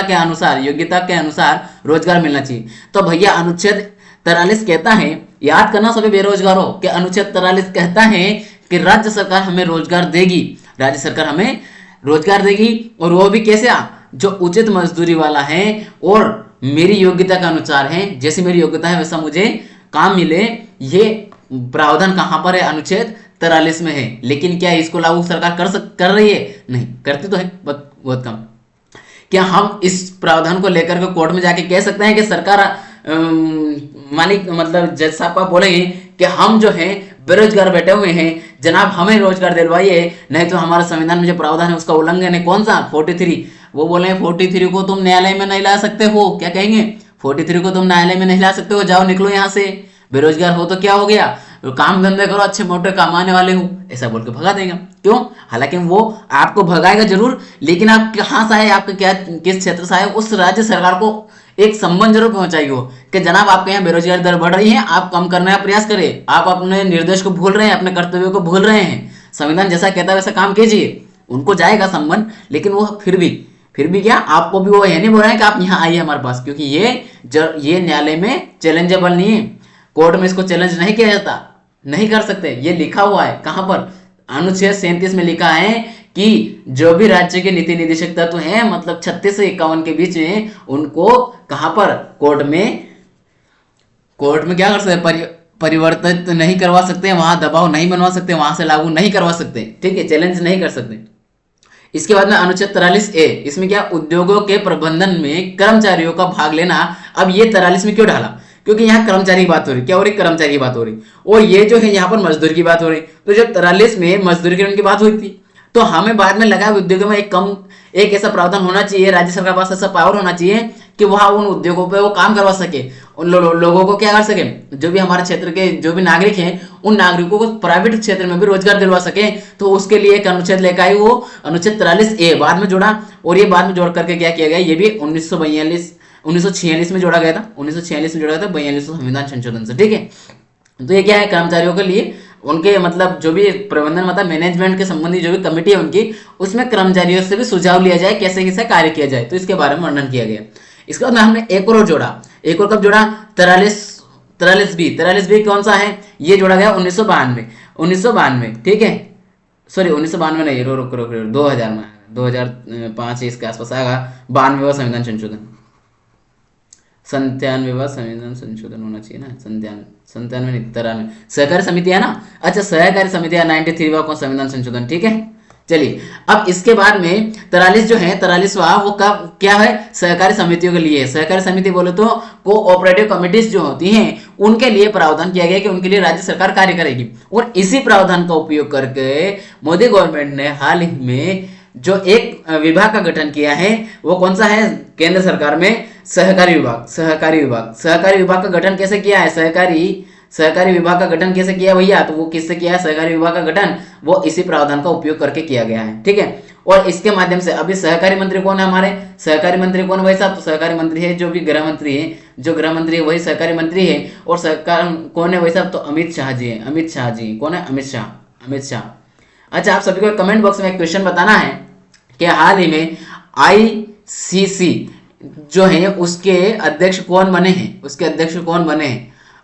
के अनुसार रोजगार मिलना चाहिए। तो भैया अनुच्छेद 43 कहता है, याद करना सभी बेरोजगारों, कि अनुच्छेद 43 कहता है कि राज्य सरकार हमें रोजगार देगी, और वो भी कैसे, जो उचित मजदूरी वाला है और मेरी योग्यता के अनुसार है, जैसे मेरी योग्यता है वैसा मुझे काम मिले। ये प्रावधान कहां पर है, अनुच्छेद 43 में है। लेकिन क्या इसको लागू सरकार कर रही है, नहीं करती तो है, बहुत कम। क्या हम इस प्रावधान को लेकर के कोर्ट में जाके कह सकते हैं कि सरकार मालिक, मतलब जज साहब का बोलेंगे कि हम जो है बेरोजगार बैठे हुए हैं, जनाब हमें रोजगार दिलवाइए, नहीं तो हमारा संविधान में जो प्रावधान है उसका उल्लंघन है। कौन सा, 43। वो बोले 43 को तुम न्यायालय में नहीं ला सकते हो, क्या कहेंगे, 43 को तुम न्यायालय में नहीं ला सकते हो, जाओ निकलो यहाँ से, बेरोजगार हो तो क्या हो गया, काम धंधे करो, अच्छे मोटे कमाने वाले हो, ऐसा बोल के भगा देगा। क्यों, हालांकि वो आपको भगाएगा जरूर, लेकिन आप कहाँ से आए, आपके क्या किस क्षेत्र से आए, उस राज्य सरकार को एक संबंध जरूर पहुंचाएगी वो, कि जनाब आपके यहाँ बेरोजगारी दर बढ़ रही है, आप कम करने का प्रयास करें, आप अपने निर्देश को भूल रहे हैं, अपने कर्तव्यों को भूल रहे हैं, संविधान जैसा कहता है वैसा काम कीजिए। उनको जाएगा संबंध, लेकिन वो फिर भी क्या, आपको भी वो ये नहीं बोल रहे हैं कि आप यहाँ आइए हमारे पास, क्योंकि ये न्यायालय में चैलेंजेबल नहीं है, कोर्ट में इसको चैलेंज नहीं किया जाता, नहीं कर सकते। ये लिखा हुआ है कहां पर, अनुच्छेद 37 में लिखा है कि जो भी राज्य के नीति निदेशक तत्व हैं, मतलब 36 से 51 के बीच में, उनको कहां पर, कोर्ट में क्या कर सकते हैं, परिवर्तित नहीं करवा सकते, वहां दबाव नहीं बनवा सकते, वहां से लागू नहीं करवा सकते, ठीक है, चैलेंज नहीं कर सकते। इसके बाद में अनुच्छेद 43A, इसमें क्या, उद्योगों के प्रबंधन में कर्मचारियों का भाग लेना। अब ये 43 में क्यों डाला, क्योंकि यहाँ कर्मचारी की बात हो रही, क्या हो रही, कर्मचारी की बात हो रही, और ये जो है यहाँ पर मजदूर की बात हो रही। तो जब 43 में मजदूर की बात हुई थी, तो हमें बाद में लगा उद्योगों में एक ऐसा प्रावधान होना चाहिए, राज्य सरकार के पास ऐसा पावर होना चाहिए कि वह उन उद्योगों पे वो काम करवा सके, उन लोगों को क्या कर सके, जो भी हमारे क्षेत्र के जो भी नागरिक हैं, उन नागरिकों को प्राइवेट क्षेत्र में भी रोजगार दिलवा सके। तो उसके लिए एक अनुच्छेद लेकर आई, वो अनुच्छेद 43A बाद में जोड़ा, और ये बाद में जोड़ करके क्या किया गया, ये भी 1946 में जोड़ा गया था, 1946 में जोड़ा गया था 42 संविधान संशोधन से, ठीक है। तो ये क्या है, कर्मचारियों के लिए उनके मतलब जो भी प्रबंधन मतलब मैनेजमेंट के संबंधी जो भी कमेटी है उनकी, उसमें कर्मचारियों से भी सुझाव लिया जाए कैसे कैसे कार्य किया जाए, तो इसके बारे में वर्णन किया गया। इसके बाद में हमने एक और जोड़ा, एक और कब जोड़ा, 43B कौन सा है, ये जोड़ा गया 1992, ठीक है, सॉरी 1992 नहीं, रुक 2000 में, 2005 इसके आसपास आएगा 92वां संविधान संशोधन, 97वां संविधान संशोधन होना चाहिए ना, 97 नहीं 93, सहकारी समिति है ना, अच्छा सहकारी समिति है 93वां कौन संविधान संशोधन, ठीक है। चलिए अब इसके बाद में 43 जो है 43वां वो कब क्या है, सहकारी समितियों के लिए। सहकारी समिति बोले तो कोऑपरेटिव कमिटीज जो होती हैं उनके लिए प्रावधान किया गया कि उनके लिए राज्य सरकार कार्य करेगी, और इसी प्रावधान का उपयोग करके मोदी गवर्नमेंट ने हाल ही में जो एक विभाग का गठन किया है, वो कौन सा है, केंद्र सरकार में सहकारी विभाग का गठन कैसे किया है, सहकारी विभाग का गठन कैसे किया भैया, तो वो किससे किया है, सहकारी विभाग का गठन वो इसी प्रावधान का उपयोग करके किया गया है, ठीक है। और इसके माध्यम से अभी सहकारी मंत्री कौन है, हमारे सहकारी मंत्री कौन भाई साहब, तो सहकारी मंत्री है जो भी गृह मंत्री है, जो गृह मंत्री है वही सहकारी मंत्री है, और सरकार कौन है भाई साहब, तो अमित शाह जी है, कौन है, अमित शाह। अच्छा, आप सभी को कमेंट बॉक्स में एक क्वेश्चन बताना है कि हाल ही में ICC जो है उसके अध्यक्ष कौन बने हैं,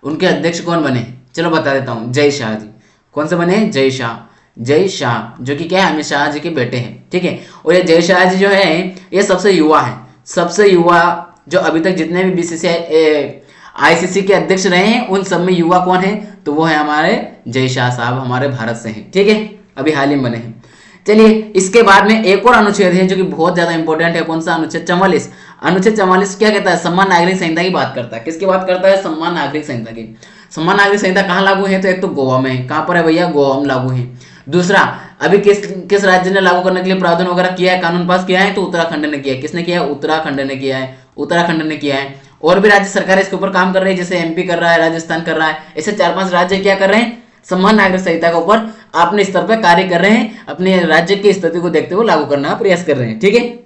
उनके अध्यक्ष कौन बने, चलो बता देता हूं, जय शाह जी। कौन से बने, जय शाह, जो कि क्या है, अमित शाह जी के बेटे हैं, ठीक है। और ये जय शाह जी जो है ये सबसे युवा जो अभी तक जितने भी BCCI ICC के अध्यक्ष रहे हैं उन सब में युवा कौन है, तो वो है हमारे जय शाह साहब, हमारे भारत से हैं, ठीक है, अभी हाल ही में बने हैं। चलिए इसके बाद में एक और अनुच्छेद है जो कि बहुत ज्यादा इंपॉर्टेंट है, कौन सा, अनुच्छेद 44। अनुच्छेद 44 क्या कहता है, सम्मान नागरिक संहिता की बात करता है, किसकी बात करता है, सम्मान नागरिक संहिता की। सम्मान नागरिक संहिता कहाँ लागू है, तो एक तो गोवा में है, कहाँ पर है भैया, गोवा में लागू है। दूसरा, अभी किस राज्य ने लागू करने के लिए प्रावधान वगैरह किया है, कानून पास किया है, तो उत्तराखंड ने किया है। किसने किया है, उत्तराखंड ने किया है। और भी राज्य सरकार इसके ऊपर काम कर रही है, जैसे MP कर रहा है, राजस्थान कर रहा है, ऐसे 4-5 राज्य क्या कर रहे हैं, सम्मान नागरिक संहिता के ऊपर अपने स्तर पर कार्य कर रहे हैं, अपने राज्य की स्थिति को देखते हुए लागू करने का प्रयास कर रहे हैं, ठीक है।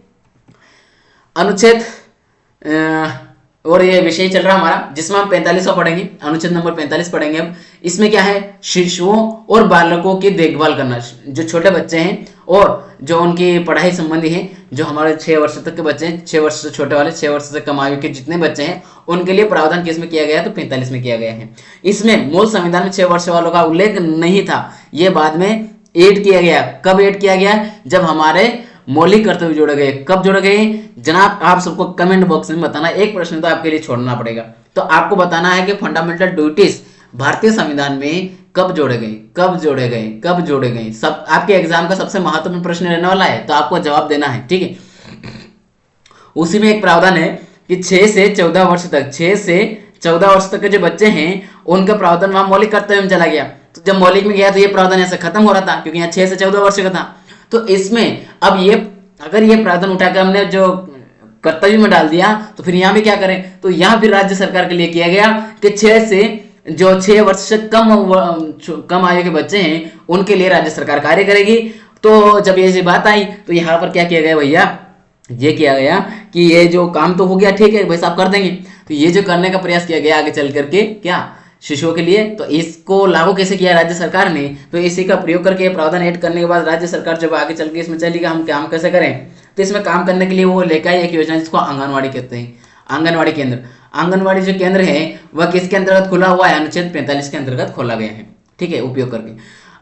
अनुच्छेद और ये विषय चल रहा हमारा जिसमें हम 45वां पढ़ेंगे, अनुच्छेद नंबर 45 पढ़ेंगे। अब इसमें क्या है, शिशुओं और बालकों की देखभाल करना, जो छोटे बच्चे हैं और जो उनकी पढ़ाई संबंधी है, जो हमारे 6 वर्ष तक के बच्चे हैं, 6 वर्ष से छोटे वाले, 6 वर्ष से कम आयु के जितने बच्चे हैं उनके लिए प्रावधान किस में किया गया है, तो 45 में किया गया है। इसमें मूल संविधान में 6 वर्ष वालों का उल्लेख नहीं था, ये बाद में ऐड किया गया। कब ऐड किया गया, जब हमारे मौलिक कर्तव्य जोड़े गए। कब जोड़े गए जनाब, आप सबको कमेंट बॉक्स में बताना। एक प्रश्न तो आपके लिए छोड़ना पड़ेगा, तो आपको बताना है कि फंडामेंटल ड्यूटीज भारतीय संविधान में कब जोड़े गए। सब आपके एग्जाम का सबसे महत्वपूर्ण प्रश्न रहने वाला है, तो आपको जवाब देना है, ठीक है। उसी में एक प्रावधान है कि 6 से 14 वर्ष तक के जो बच्चे हैं उनका प्रावधान वहां मौलिक कर्तव्य में चला गया। तो जब मौलिक में गया तो ये प्रावधान ऐसे खत्म हो रहा था, क्योंकि यहाँ 6 से 14 वर्ष का था। तो इसमें अब ये अगर ये प्रावधान उठाकर हमने जो कर्तव्य में डाल दिया, तो फिर यहाँ भी क्या करें, तो यहाँ भी राज्य सरकार के लिए किया गया कि 6 वर्ष से कम आयु के बच्चे हैं उनके लिए राज्य सरकार कार्य करेगी। तो जब ये बात आई तो यहाँ पर क्या किया गया भैया, ये किया गया कि ये जो काम तो हो गया, ठीक है भाई साहब कर देंगे, तो ये जो करने का प्रयास किया गया आगे चल करके क्या शिशुओं के लिए, तो इसको लागू कैसे किया राज्य सरकार ने, तो इसी का प्रयोग करके प्रावधान ऐड करने के बाद राज्य सरकार जब आगे चल के इसमें चलेगा हम काम कैसे करें, तो इसमें काम करने के लिए वो लेकर आई एक योजना जिसको आंगनवाड़ी कहते हैं। आंगनवाड़ी केंद्र, आंगनवाड़ी जो केंद्र है वह किसके अंतर्गत खुला हुआ है, अनुच्छेद 45 के अंतर्गत खोला गया है, ठीक है, उपयोग करके।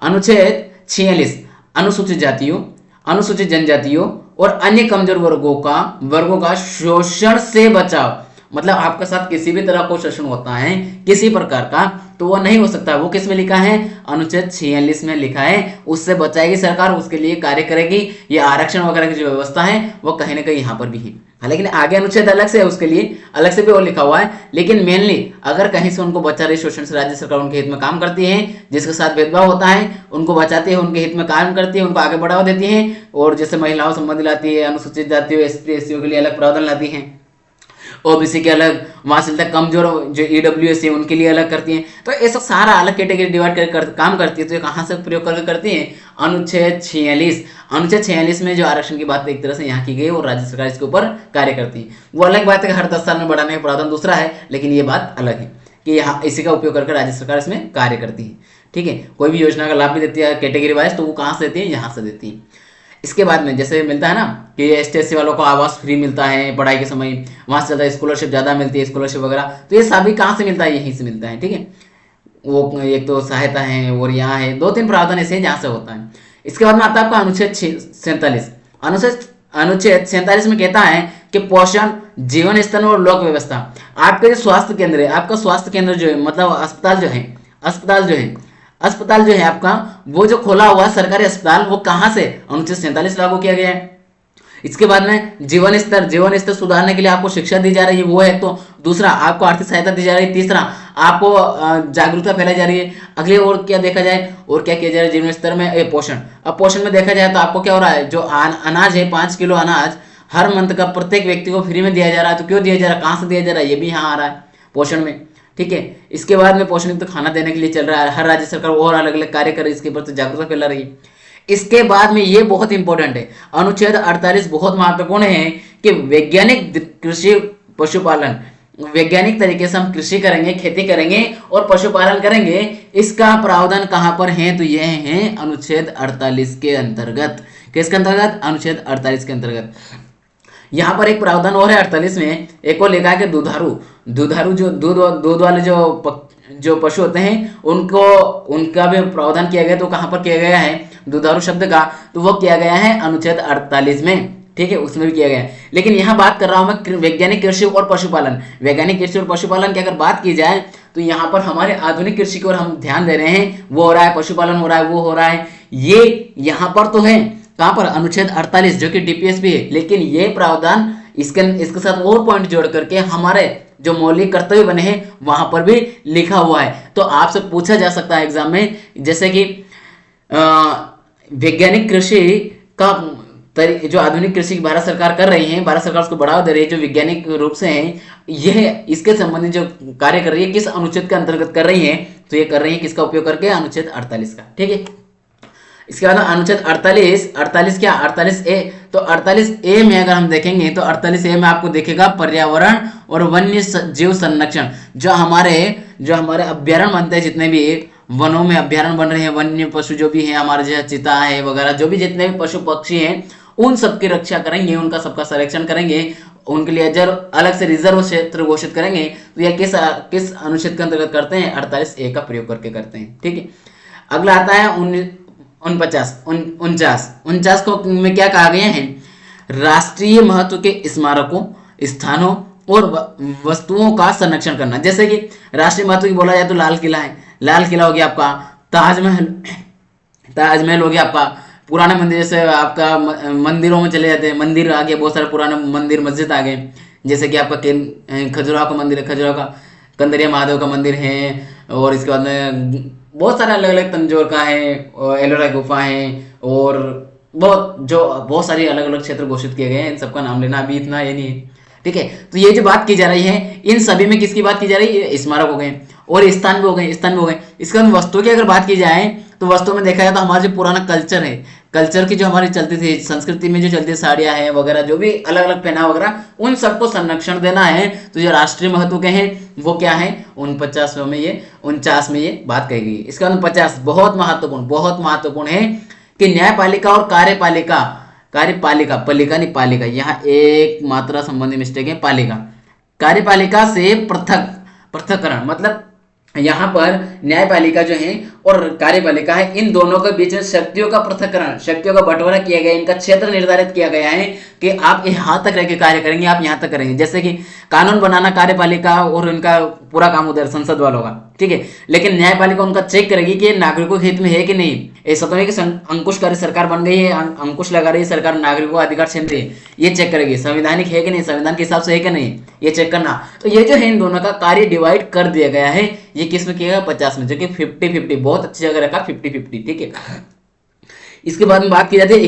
अनुच्छेद 46 अनुसूचित जातियों, अनुसूचित जनजातियों और अन्य कमजोर वर्गों का शोषण से बचाव मतलब आपके साथ किसी भी तरह का शोषण होता है किसी प्रकार का, तो वो नहीं हो सकता। वो किस में लिखा है? अनुच्छेद 46 में लिखा है। उससे बचाएगी सरकार, उसके लिए कार्य करेगी। ये आरक्षण वगैरह की जो व्यवस्था है वो कहीं ना कहीं यहाँ पर भी है। हालांकि आगे अनुच्छेद अलग से है, उसके लिए अलग से भी वो लिखा हुआ है, लेकिन मेनली अगर कहीं से उनको बचा रही शोषण से राज्य सरकार उनके हित में काम करती है, जिसके साथ भेदभाव होता है उनको बचाती है, उनके हित में काम करती है, उनको आगे बढ़ावा देती है, और जैसे महिलाओं संबंधी लाती है, अनुसूचित जातियों एसटी एससीओ के लिए अलग प्रावधान लाती है, ओबीसी के अलग, वहां से तक कमजोर जो ईडब्ल्यूएस है उनके लिए अलग करती हैं। तो ये सब सारा अलग कैटेगरी डिवाइड कर काम करती है। तो ये कहाँ से प्रयोग करके करती है? अनुच्छेद 46। अनुच्छेद 46 में जो आरक्षण की बात एक तरह से यहाँ की गई और राज्य सरकार इसके ऊपर कार्य करती है। वो अलग बात है कि हर 10 साल में बढ़ाने का प्रावधान दूसरा है, लेकिन ये बात अलग है कि यहाँ इसी का उपयोग करके राज्य सरकार इसमें कार्य करती है। ठीक है, कोई भी योजना का लाभ भी देती है कैटेगरी वाइज, तो वो कहाँ से देती है? यहाँ से देती है। इसके बाद में जैसे मिलता है ना कि एसटी एससी वालों को आवास फ्री मिलता है पढ़ाई के समय, वहां से ज़्यादा स्कॉलरशिप ज़्यादा मिलती है, स्कॉलरशिप वगैरह, तो ये सभी कहाँ से मिलता है? यहीं से मिलता है। ठीक है, वो एक तो सहायता है और यहाँ है 2-3 प्रावधान ऐसे हैं जहाँ से होता है। इसके बाद में आता है आपका अनुच्छेद 47। अनुच्छेद 47 में कहता है कि पोषण, जीवन स्तर और लोक व्यवस्था। आपका जो स्वास्थ्य केंद्र है, आपका स्वास्थ्य केंद्र जो है, मतलब अस्पताल जो है आपका, वो जो खोला हुआ सरकारी अस्पताल, वो कहाँ से? अनुच्छेद 47 लागू किया गया है। इसके बाद में जीवन स्तर सुधारने के लिए आपको शिक्षा दी जा रही है, वो है। तो दूसरा, आपको आर्थिक सहायता दी जा रही है। तीसरा, आपको जागरूकता फैलाई जा रही है। अगले और क्या देखा जाए, और क्या किया जा रहा है जीवन स्तर में? पोषण। अब पोषण में देखा जाए तो आपको क्या हो रहा है? जो अनाज है, 5 किलो अनाज हर मंथ का प्रत्येक व्यक्ति को फ्री में दिया जा रहा है। तो क्यों दिया जा रहा है, कहाँ से दिया जा रहा है? ये भी यहाँ आ रहा है पोषण में। ठीक है, इसके बाद में पोषण युक्त खाना देने के लिए चल रहा है, हर राज्य सरकार और अलग अलग कार्य कर रही है, इसके ऊपर जागरूकता फैला रही है। इसके बाद में ये बहुत इंपॉर्टेंट है, अनुच्छेद 48 बहुत महत्वपूर्ण है कि वैज्ञानिक कृषि पशुपालन, वैज्ञानिक तरीके से हम कृषि करेंगे, खेती करेंगे और पशुपालन करेंगे। इसका प्रावधान कहां पर है? तो यह है अनुच्छेद 48 के अंतर्गत। किसके अंतर्गत? अनुच्छेद 48 के अंतर्गत। यहाँ पर एक प्रावधान और है 48 में, एक और लिखा है कि दुधारू जो दूध वाले जो पशु होते हैं उनका भी प्रावधान किया गया। तो कहाँ पर किया गया है दुधारू शब्द का? तो वो किया गया है अनुच्छेद 48 में। ठीक है, उसमें भी किया गया है। लेकिन यहाँ बात कर रहा हूं मैं वैज्ञानिक कृषि और पशुपालन। वैज्ञानिक कृषि और पशुपालन की अगर बात की जाए तो यहाँ पर हमारे आधुनिक कृषि की ओर हम ध्यान दे रहे हैं, वो हो रहा है, पशुपालन हो रहा है, वो हो रहा है। ये यहाँ पर तो है, कहां पर? अनुच्छेद 48 जो कि डीपीएस भी है। लेकिन ये प्रावधान इसके साथ और पॉइंट जोड़ करके हमारे जो मौलिक कर्तव्य बने हैं वहां पर भी लिखा हुआ है। तो आपसे पूछा जा सकता है एग्जाम में, जैसे कि वैज्ञानिक कृषि का जो आधुनिक कृषि भारत सरकार कर रही है, भारत सरकार उसको बढ़ावा दे रही है, जो वैज्ञानिक रूप से है, यह इसके संबंधित जो कार्य कर रही है किस अनुच्छेद के अंतर्गत कर रही है? तो ये कर रही है किसका उपयोग करके? अनुच्छेद 48 का। ठीक है, इसके बाद अनुच्छेद 48 क्या? 48A। तो 48A में अगर हम देखेंगे तो 48A में आपको देखेगा पर्यावरण और वन्य जीव संरक्षण। जो हमारे अभ्यारण्य बनते हैं, जितने भी वनों में अभ्यारण्य बन रहे हैं, वन्य पशु जो भी हैं हमारे, जैसे चीता है वगैरह, जो भी जितने भी पशु पक्षी हैं, उन सबकी रक्षा करेंगे, उनका सबका संरक्षण करेंगे, उनके लिए अलग से रिजर्व क्षेत्र घोषित करेंगे। तो यह किस अनुच्छेद के अंतर्गत करते हैं? 48A का प्रयोग करके करते हैं। ठीक है, अगला आता है 49 को में क्या कहा गया है? राष्ट्रीय महत्व के स्मारकों, स्थानों और वस्तुओं का संरक्षण करना। जैसे कि राष्ट्रीय महत्व की बोला जाए तो लाल किला है, लाल किला हो गया आपका, ताजमहल हो गया आपका, पुराने मंदिर जैसे आपका मंदिरों में चले जाते हैं, मंदिर आ गए, बहुत सारे पुराने मंदिर मस्जिद आ गए, जैसे कि आपका खजुराहो का मंदिर है, खजुराहो का कंदरिया महादेव का मंदिर है, और इसके बाद में बहुत सारे अलग अलग, तंजौर का है, एलोरा गुफा है, और बहुत सारी अलग अलग क्षेत्र घोषित किए गए हैं। इन सबका नाम लेना अभी इतना ये नहीं है। ठीक है, तो ये जो बात की जा रही है, इन सभी में किसकी बात की जा रही है? स्मारक हो गए और स्थान भी हो गए, इसके बाद वस्तुओं की अगर बात की जाए तो वस्तुओं में देखा जाए तो हमारा जो पुराना कल्चर है, कल्चर की जो हमारी चलती थी संस्कृति में जो चलती साड़ियाँ हैं वगैरह, जो भी अलग अलग पहनावा वगैरह, उन सबको संरक्षण देना है। तो जो राष्ट्रीय महत्व के हैं वो क्या है? 49 में ये बात कही गई। इसका 50 बहुत महत्वपूर्ण है कि न्यायपालिका और कार्यपालिका, पालिका नहीं पालिका, यहाँ एक मात्रा संबंधी मिस्टेक है, पालिका, कार्यपालिका से पृथककरण, मतलब यहाँ पर न्यायपालिका जो है और कार्यपालिका है, इन दोनों के बीच में शक्तियों का पृथक्करण, शक्तियों का बंटवारा किया गया है, इनका क्षेत्र निर्धारित किया गया है कि आप यहाँ तक रह के कार्य करेंगे, आप यहाँ तक करेंगे। जैसे कि कानून बनाना कार्यपालिका और इनका पूरा काम उधर संसद वालों का, ठीक है, लेकिन न्यायपालिका उनका चेक करेगी कि नागरिकों के हित में है कि नहीं। ऐसा तो नहीं कि अंकुशकारी सरकार बन गई है, अंकुश लगा रही है सरकार, नागरिकों को अधिकार छीन रही है, ये चेक करेगी। संवैधानिक है कि नहीं, संविधान के हिसाब से है कि नहीं, ये चेक करना। तो ये जो है इन दोनों का कार्य डिवाइड कर दिया गया है। ये किस में किया गया, 50 में, जो कि 50-50, बहुत अच्छी जगह रखा 50-50, ठीक है। इसके बाद में बात की जाती है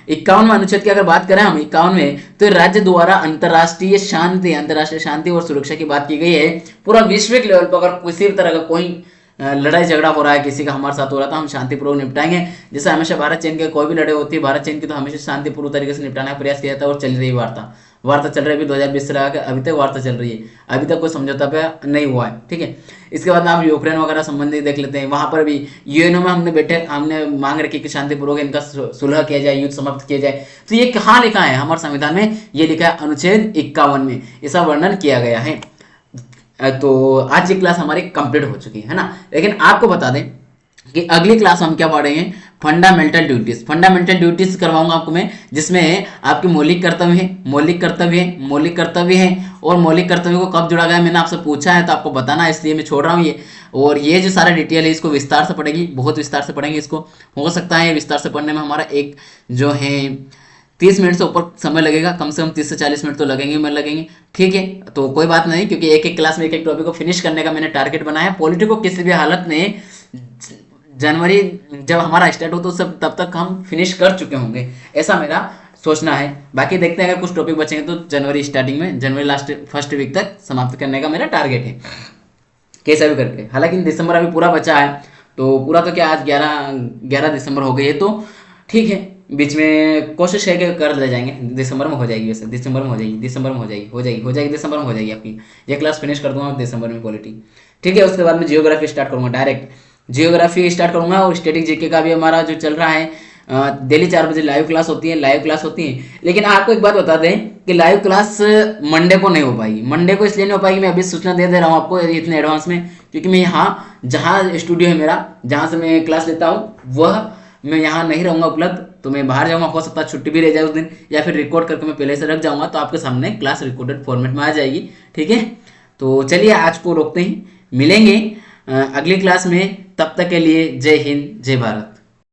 51 में अनुच्छेद की अगर बात करें हम 51 में, तो राज्य द्वारा अंतरराष्ट्रीय शांति और सुरक्षा की बात की गई है। पूरा वैश्विक लेवल पर अगर किसी भी तरह का कोई लड़ाई झगड़ा हो रहा है, किसी का हमारे साथ हो रहा था, हम शांतिपूर्वक निपटाएंगे। जैसे हमेशा भारत चीन के कोई भी लड़ाई होती है, भारत चीन की, तो हमेशा शांतिपूर्वक तरीके से निपटाने का प्रयास किया जाता है और चल रही वार्ता चल रही है। अभी 2020 से लगा अभी तक वार्ता चल रही है, अभी तक कोई समझौता पे नहीं हुआ है, ठीक है। इसके बाद हम यूक्रेन वगैरह संबंधी देख लेते हैं। वहां पर भी यूएनओ में हमने मांग रखी कि शांतिपूर्वक इनका सुलह किया जाए, युद्ध समाप्त किया जाए। तो ये कहाँ लिखा है, हमारे संविधान में ये लिखा है, अनुच्छेद 51 में ऐसा वर्णन किया गया है। तो आज की क्लास हमारी कंप्लीट हो चुकी है ना। लेकिन आपको बता दें कि अगली क्लास हम क्या पढ़ेंगे, फंडामेंटल ड्यूटीज करवाऊंगा आपको मैं, जिसमें आपके मौलिक कर्तव्य है और मौलिक कर्तव्य को कब जोड़ा गया मैंने आपसे पूछा है, तो आपको बताना है, इसलिए मैं छोड़ रहा हूँ ये। और ये जो सारा डिटेल है इसको विस्तार से पढ़ेंगे, बहुत विस्तार से पढ़ेंगे इसको। हो सकता है विस्तार से पढ़ने में हमारा एक जो है 30 मिनट से ऊपर समय लगेगा, कम से कम 30 से 40 मिनट तो लगेंगे, ठीक है। तो कोई बात नहीं, क्योंकि एक एक क्लास में एक एक टॉपिक को फिनिश करने का मैंने टारगेट बनाया। पॉलिटी को किसी भी हालत में जनवरी जब हमारा स्टार्ट हो तो सब तब तक हम फिनिश कर चुके होंगे, ऐसा मेरा सोचना है। बाकी देखते हैं, अगर कुछ टॉपिक बचेंगे तो जनवरी स्टार्टिंग में, जनवरी लास्ट फर्स्ट वीक तक समाप्त करने का मेरा टारगेट है, कैसा भी करके। हालांकि दिसंबर अभी पूरा बचा है, तो पूरा तो क्या, आज 11 दिसंबर हो गई है, तो ठीक है, बीच में कोशिश है कि कर ले जाएंगे। दिसंबर में हो जाएगी, वैसे दिसंबर में हो जाएगी दिसंबर में हो जाएगी आपकी ये क्लास फिनिश कर दूंगा दिसंबर में पॉलिटी, ठीक है। उसके बाद में जियोग्राफी स्टार्ट करूंगा, डायरेक्ट जियोग्राफी स्टार्ट करूंगा। और स्टैटिक जीके का भी हमारा जो चल रहा है, डेली 4 बजे लाइव क्लास होती है। लेकिन आपको एक बात बता दें कि लाइव क्लास मंडे को नहीं हो पाएगी। मंडे को इसलिए नहीं हो पाएगी, मैं अभी सूचना दे रहा हूँ आपको इतने एडवांस में, क्योंकि मैं यहाँ जहाँ स्टूडियो है मेरा, जहाँ से मैं क्लास लेता हूँ, वह मैं यहाँ नहीं रहूँगा उपलब्ध, तो मैं बाहर जाऊँगा। हो सकता है छुट्टी भी रह जाए उस दिन, या फिर रिकॉर्ड करके मैं पहले से रख जाऊँगा, तो आपके सामने क्लास रिकॉर्डेड फॉर्मेट में आ जाएगी, ठीक है। तो चलिए आज को रोकते हैं, मिलेंगे अगली क्लास में। तब तक के लिए जय हिंद, जय भारत।